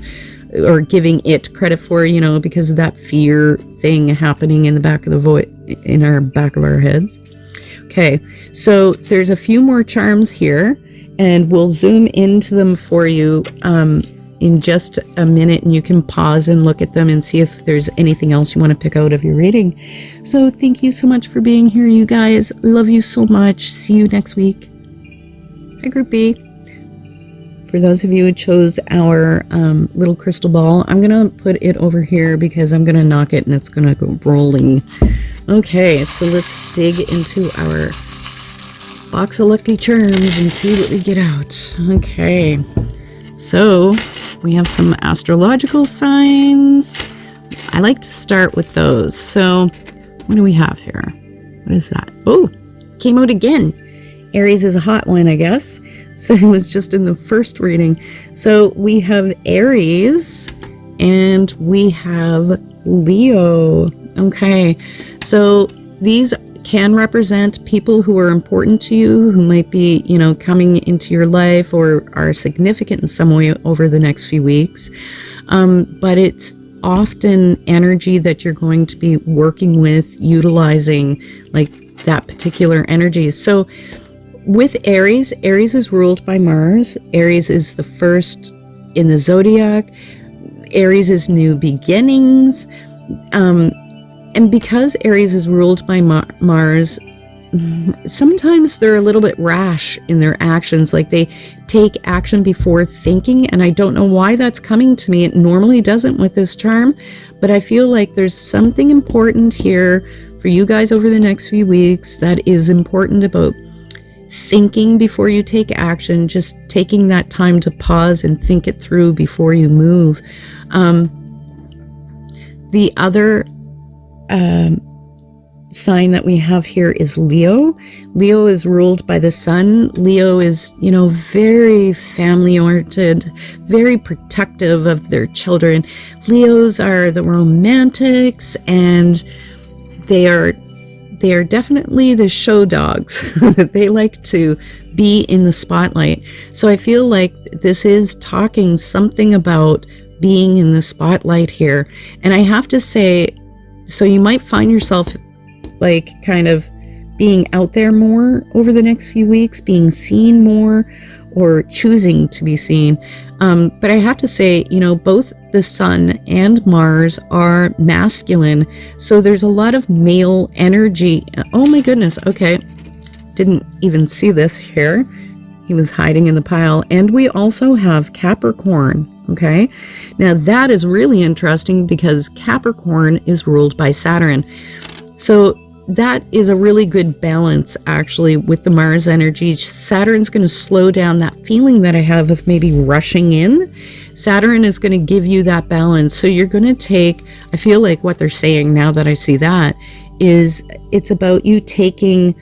or giving it credit for, because of that fear thing happening in the back of the back of our heads. Okay. So there's a few more charms here and we'll zoom into them for you, in just a minute, and you can pause and look at them and see if there's anything else you want to pick out of your reading. So thank you so much for being here, you guys. Love you so much. See you next week. Hi, Group B. For those of you who chose our little crystal ball, I'm going to put it over here because I'm going to knock it and it's going to go rolling. Okay, so let's dig into our box of lucky charms and see what we get out. Okay, so we have some astrological signs. I like to start with those. So what do we have here? What is that? Oh, came out again. Aries is a hot one, I guess. So it was just in the first reading. So we have Aries and we have Leo. Okay, so these can represent people who are important to you, who might be, coming into your life or are significant in some way over the next few weeks. But it's often energy that you're going to be working with, utilizing like that particular energy. So with Aries is ruled by Mars. Aries is the first in the zodiac. Aries is new beginnings. And because Aries is ruled by Mars, sometimes they're a little bit rash in their actions, like they take action before thinking, and I don't know why that's coming to me. It normally doesn't with this charm, but I feel like there's something important here for you guys over the next few weeks that is important about thinking before you take action, just taking that time to pause and think it through before you move. The other sign that we have here is Leo. Leo is ruled by the sun. Leo is, very family oriented, very protective of their children. Leos are the romantics, and they are definitely the show dogs. They like to be in the spotlight. So I feel like this is talking something about being in the spotlight here. And I have to say, so you might find yourself like kind of being out there more over the next few weeks, being seen more or choosing to be seen. But I have to say, both the sun and Mars are masculine. So there's a lot of male energy. Oh my goodness. Okay. Didn't even see this here. He was hiding in the pile. And we also have Capricorn. Okay, now that is really interesting because Capricorn is ruled by Saturn. So that is a really good balance actually with the Mars energy. Saturn's going to slow down that feeling that I have of maybe rushing in. Saturn is going to give you that balance. So you're going to take, I feel like what they're saying now that I see that is it's about you taking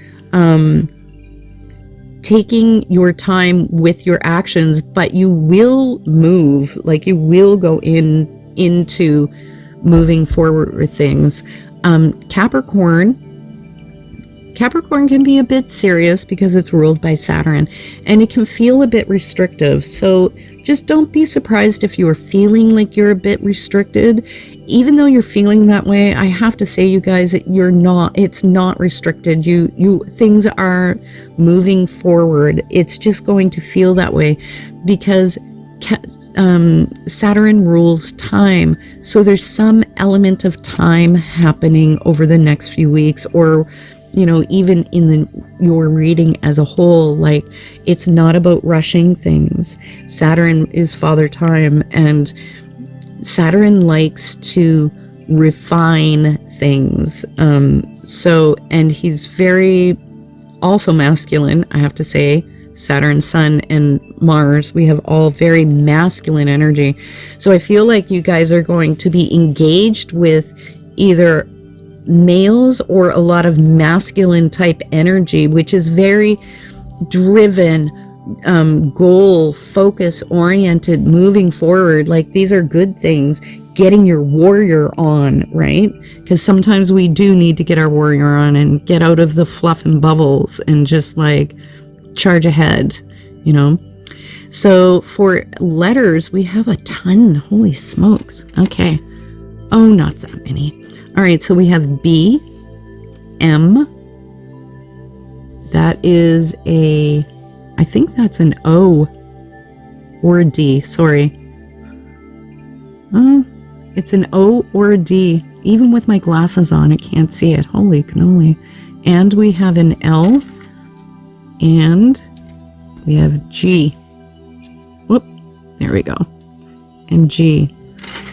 your time with your actions, but you will move, like you will go into moving forward with things. Capricorn can be a bit serious because it's ruled by Saturn, and it can feel a bit restrictive. So just don't be surprised if you're feeling like you're a bit restricted. Even though you're feeling that way, I have to say, you guys, it's not restricted. Things are moving forward. It's just going to feel that way because Saturn rules time. So there's some element of time happening over the next few weeks, or, you know, even in your reading as a whole. Like, it's not about rushing things. Saturn is Father Time, and Saturn likes to refine things. And he's very also masculine, I have to say. Saturn, Sun, and Mars, we have all very masculine energy. So I feel like you guys are going to be engaged with either males or a lot of masculine type energy, which is very driven, goal, focus oriented, moving forward. Like, these are good things. Getting your warrior on, right? Because sometimes we do need to get our warrior on and get out of the fluff and bubbles and just like charge ahead, you know. So for letters, we have a ton. Holy smokes. Okay. Oh, not that many. All right, so we have B, M. That is I think that's an O or a D. Sorry. It's an O or a D. Even with my glasses on, I can't see it. Holy cannoli. And we have an L. And we have G. Whoop. There we go. And G.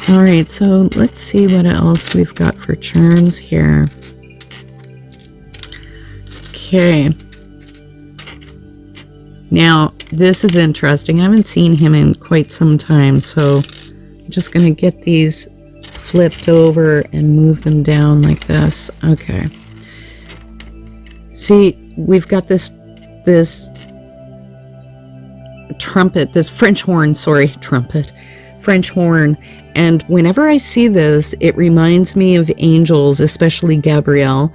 All right, so let's see what else we've got for charms here. Okay. Now, this is interesting. I haven't seen him in quite some time, so I'm just going to get these flipped over and move them down like this. Okay. See, we've got this trumpet, this French horn, French horn. And whenever I see this, it reminds me of angels, especially Gabrielle,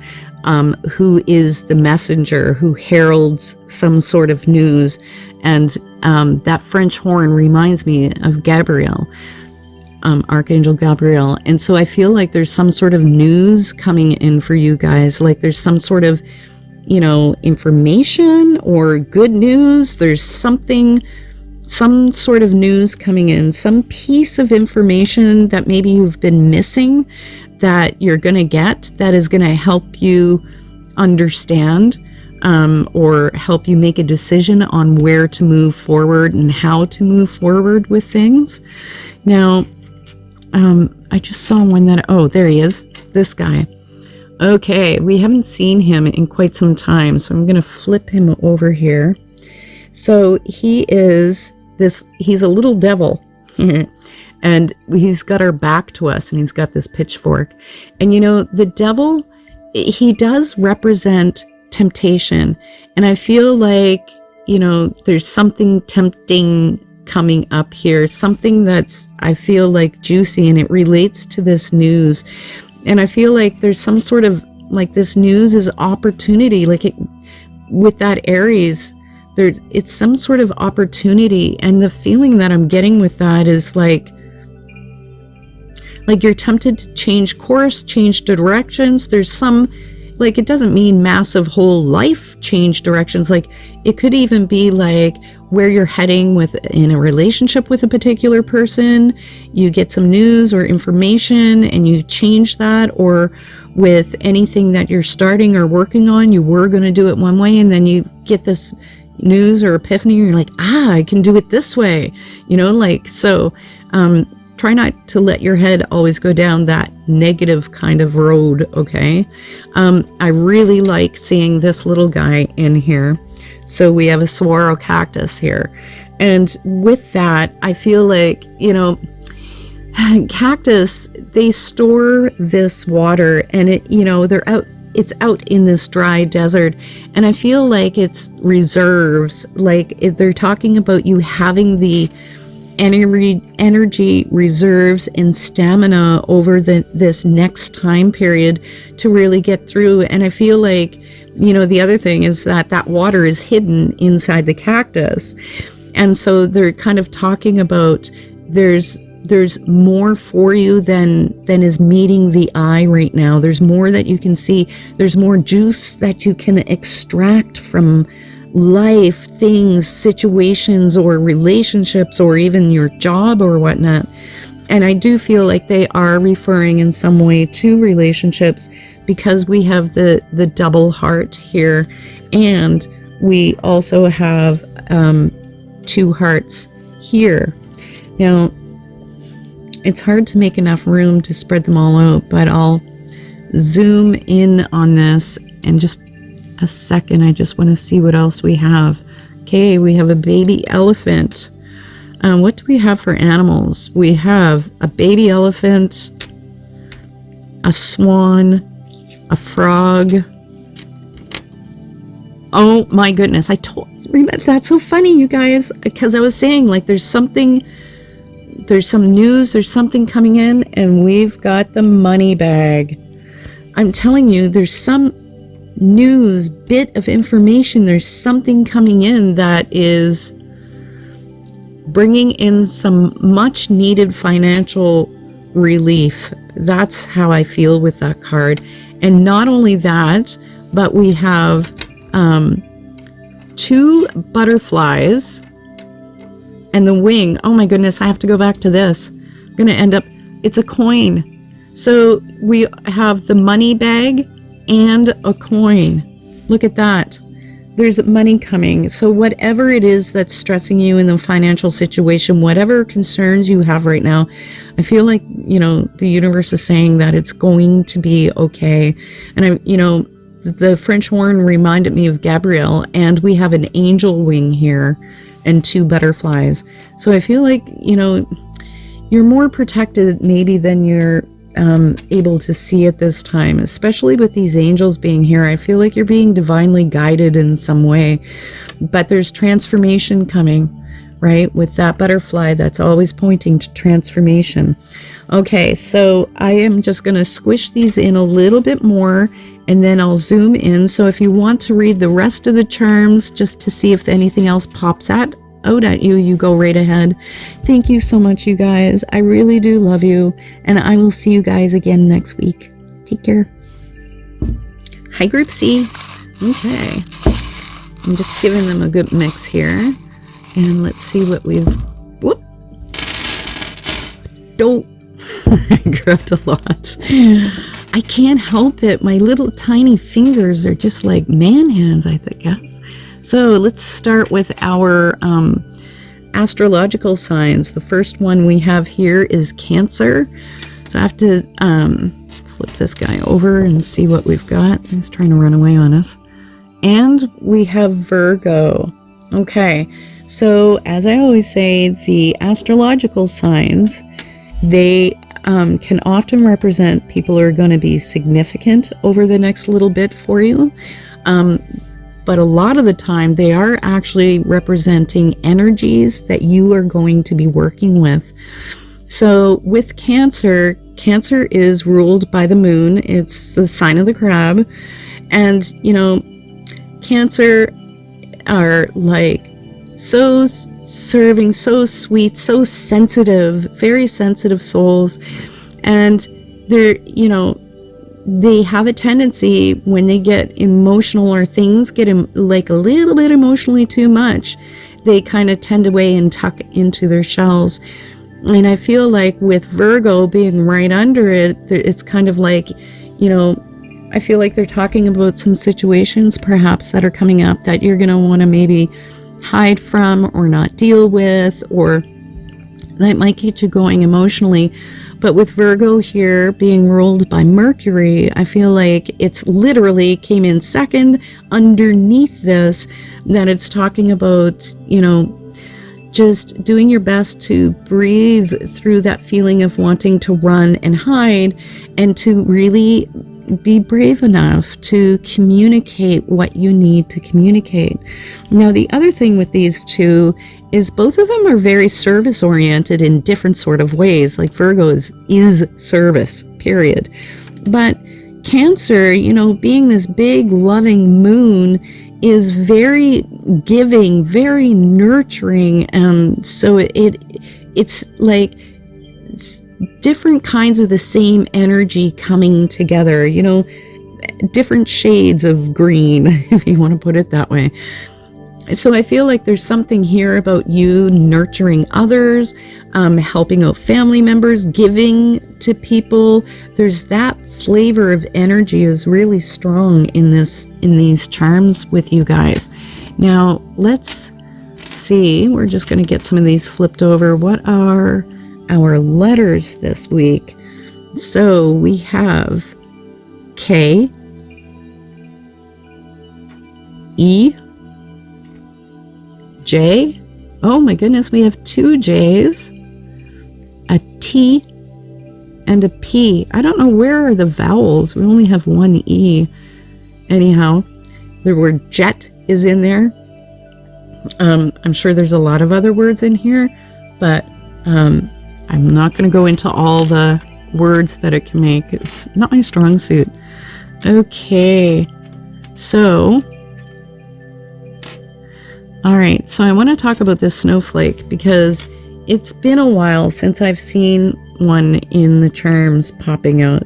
who is the messenger who heralds some sort of news. And that French horn reminds me of Gabrielle, Archangel Gabriel. And so I feel like there's some sort of news coming in for you guys. Like, there's some sort of, you know, information or good news. There's some sort of news coming in, some piece of information that maybe you've been missing that you're going to get, that is going to help you understand, or help you make a decision on where to move forward and how to move forward with things. Now, I just saw one that, oh, there he is, this guy. Okay, we haven't seen him in quite some time, so I'm going to flip him over here. So he's a little devil, and he's got our back to us, and he's got this pitchfork. And you know, the devil, he does represent temptation, and I feel like, you know, there's something tempting coming up here, something that's, I feel like, juicy, and it relates to this news. And I feel like there's some sort of, like, this news is opportunity, like, it, with that Aries, it's some sort of opportunity. And the feeling that I'm getting with that is like you're tempted to change course, change directions. There's some, like, it doesn't mean massive whole life change directions. Like, it could even be like where you're heading in a relationship with a particular person. You get some news or information and you change that, or with anything that you're starting or working on, you were going to do it one way, and then you get this news or epiphany, and you're like, I can do it this way, you know, like, so try not to let your head always go down that negative kind of road. Okay. I really like seeing this little guy in here. So we have a saguaro cactus here, and with that, I feel like, you know, cactus, they store this water, and it, you know, it's out in this dry desert, and I feel like it's reserves. Like, they're talking about you having the energy reserves and stamina over this next time period to really get through. And I feel like, you know, the other thing is that water is hidden inside the cactus, and so they're kind of talking about there's more for you than is meeting the eye right now. There's more that you can see. There's more juice that you can extract from life, things, situations, or relationships, or even your job or whatnot. And I do feel like they are referring in some way to relationships, because we have the double heart here, and we also have 2 hearts here. Now, it's hard to make enough room to spread them all out, but I'll zoom in on this in just a second. I just want to see what else we have. Okay, we have a baby elephant. What do we have for animals? We have a baby elephant, a swan, a frog. Oh my goodness, that's so funny, you guys, because I was saying, like, there's some news, there's something coming in, and we've got the money bag. I'm telling you, there's some news, bit of information, there's something coming in that is bringing in some much needed financial relief. That's how I feel with that card. And not only that, but we have 2 butterflies and the wing. Oh my goodness, I have to go back to this. I'm going to end up, it's a coin. So we have the money bag and a coin. Look at that. There's money coming. So whatever it is that's stressing you in the financial situation, whatever concerns you have right now, I feel like, the universe is saying that it's going to be okay. And the French horn reminded me of Gabrielle, and we have an angel wing here and 2 butterflies. So I feel like, you're more protected maybe than you're able to see at this time, especially with these angels being here. I feel like you're being divinely guided in some way, but there's transformation coming, right? With that butterfly, that's always pointing to transformation. Okay, so I am just going to squish these in a little bit more, and then I'll zoom in. So if you want to read the rest of the charms just to see if anything else pops out at you, you go right ahead. Thank you so much, you guys. I really do love you, and I will see you guys again next week. Take care. Hi, Group C. Okay. I'm just giving them a good mix here. And let's see what we've... Whoop! Don't... I grabbed a lot. I can't help it. My little tiny fingers are just like man hands, I guess. So let's start with our astrological signs. The first one we have here is Cancer. So I have to flip this guy over and see what we've got. He's trying to run away on us. And we have Virgo. Okay, so as I always say, the astrological signs, they can often represent people who are going to be significant over the next little bit for you. But a lot of the time they are actually representing energies that you are going to be working with. So with Cancer, Cancer is ruled by the moon. It's the sign of the crab. And, Cancer are like so serving, so sweet, so sensitive, very sensitive souls. And they're, they have a tendency when they get emotional or things get like a little bit emotionally too much, they kind of tend away and tuck into their shells. And I feel like with Virgo being right under it, it's kind of like, I feel like they're talking about some situations perhaps that are coming up that you're going to want to maybe hide from or not deal with, or that might get you going emotionally. But with Virgo here being ruled by Mercury, I feel like it's literally came in second underneath this, that it's talking about, just doing your best to breathe through that feeling of wanting to run and hide, and to really be brave enough to communicate what you need to communicate. Now, the other thing with these two is both of them are very service oriented in different sort of ways. Like Virgo is service, period. But Cancer, being this big loving moon, is very giving, very nurturing. So it's like different kinds of the same energy coming together, different shades of green, if you want to put it that way. So I feel like there's something here about you nurturing others, helping out family members, giving to people. There's that flavor of energy is really strong in these charms with you guys. Now let's see. We're just going to get some of these flipped over. What are our letters this week? So we have K, E, J. Oh my goodness, we have 2 J's, a T, and a P. I don't know where are the vowels. We only have 1 E. Anyhow, the word jet is in there. I'm sure there's a lot of other words in here, but I'm not going to go into all the words that it can make. It's not my strong suit. Okay, so all right, so I want to talk about this snowflake because it's been a while since I've seen one in the charms popping out.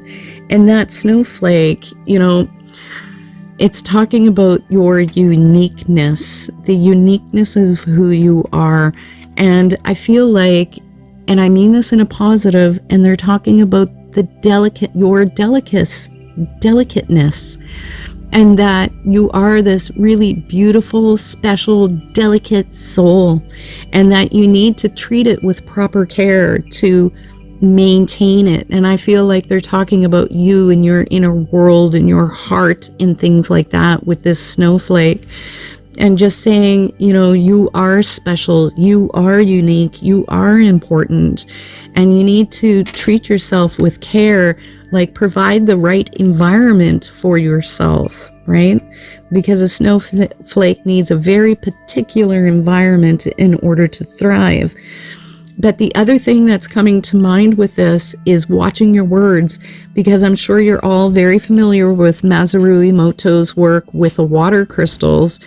And that snowflake, it's talking about your uniqueness, the uniqueness of who you are. And I feel like, and I mean this in a positive, and they're talking about your delicateness. And that you are this really beautiful, special, delicate soul, and that you need to treat it with proper care to maintain it. And I feel like they're talking about you and your inner world and your heart and things like that with this snowflake. And just saying, you are special, you are unique, you are important, and you need to treat yourself with care. Like provide the right environment for yourself, right? Because a snowflake needs a very particular environment in order to thrive. But the other thing that's coming to mind with this is watching your words, because I'm sure you're all very familiar with Masaru Emoto's work with the water crystals.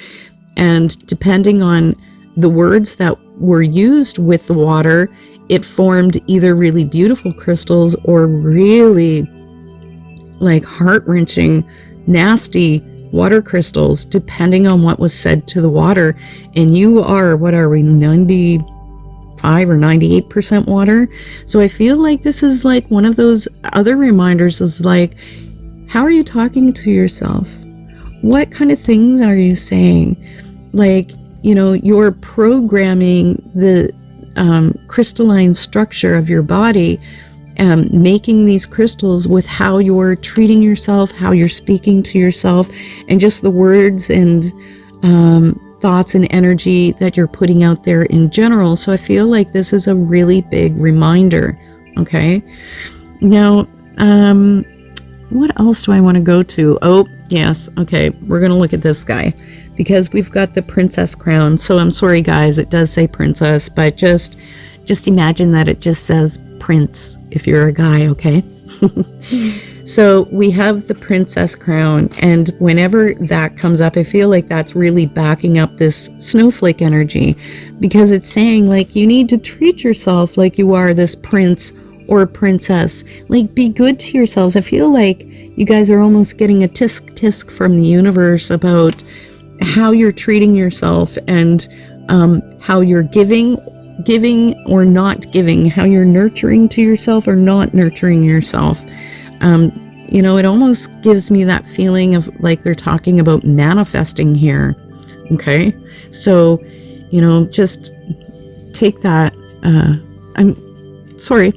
And depending on the words that were used with the water, it formed either really beautiful crystals or really like heart-wrenching, nasty water crystals, depending on what was said to the water. And you are, what are we, 95 or 98% water? So I feel like this is like one of those other reminders is like, how are you talking to yourself? What kind of things are you saying? Like, you're programming the crystalline structure of your body, making these crystals with how you're treating yourself, how you're speaking to yourself, and just the words and thoughts and energy that you're putting out there in general. So I feel like this is a really big reminder. Okay. Now, what else do I want to go to? Oh, yes. Okay. We're going to look at this guy because we've got the princess crown. So I'm sorry, guys. It does say princess, but just imagine that it just says prince if you're a guy. Okay. So we have the princess crown, and whenever that comes up, I feel like that's really backing up this snowflake energy, because it's saying like you need to treat yourself like you are this prince or princess. Like, be good to yourselves. I feel like you guys are almost getting a tisk from the universe about how you're treating yourself and how you're giving or not giving, how you're nurturing to yourself or not nurturing yourself. It almost gives me that feeling of like they're talking about manifesting here. Okay. So, just take that. I'm sorry.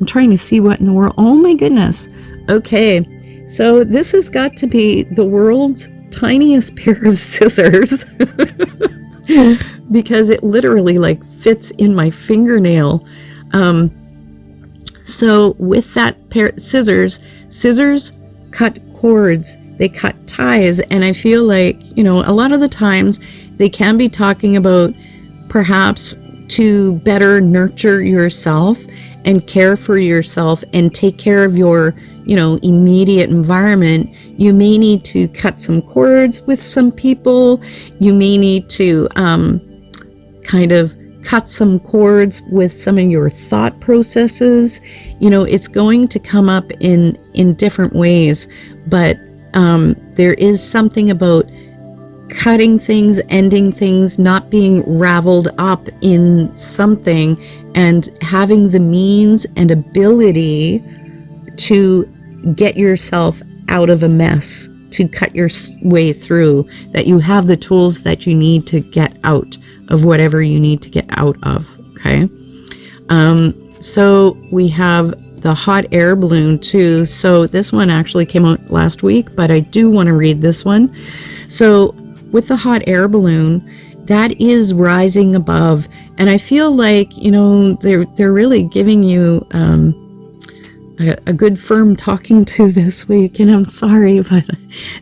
I'm trying to see what in the world. Oh my goodness. Okay. So this has got to be the world's tiniest pair of scissors because it literally like fits in my fingernail. So with that pair of scissors cut cords, they cut ties, and I feel like, a lot of the times they can be talking about perhaps to better nurture yourself and care for yourself and take care of your, immediate environment. You may need to cut some cords with some people. You may need to kind of cut some cords with some of your thought processes. It's going to come up in different ways, but there is something about cutting things, ending things, not being raveled up in something, and having the means and ability to get yourself out of a mess, to cut your way through, that you have the tools that you need to get out of whatever you need to get out of. Okay. So we have the hot air balloon too. So this one actually came out last week, but I do want to read this one. So with the hot air balloon, that is rising above, and I feel like, you know, they're really giving you a good firm talking to this week, and I'm sorry, but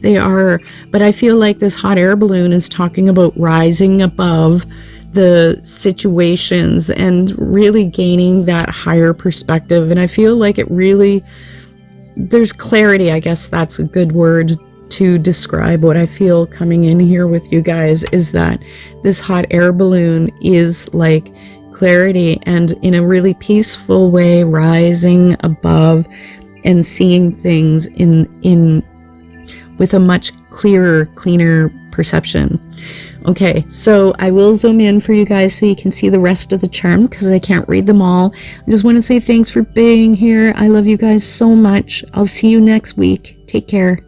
they are. But I feel like this hot air balloon is talking about rising above the situations and really gaining that higher perspective. And I feel like it really, there's clarity, I guess that's a good word to describe what I feel coming in here with you guys, is that this hot air balloon is like clarity, and in a really peaceful way, rising above and seeing things in with a much clearer, cleaner perception. Okay, so I will zoom in for you guys so you can see the rest of the charm, because I can't read them all. I just want to say thanks for being here. I love you guys so much. I'll see you next week. Take care.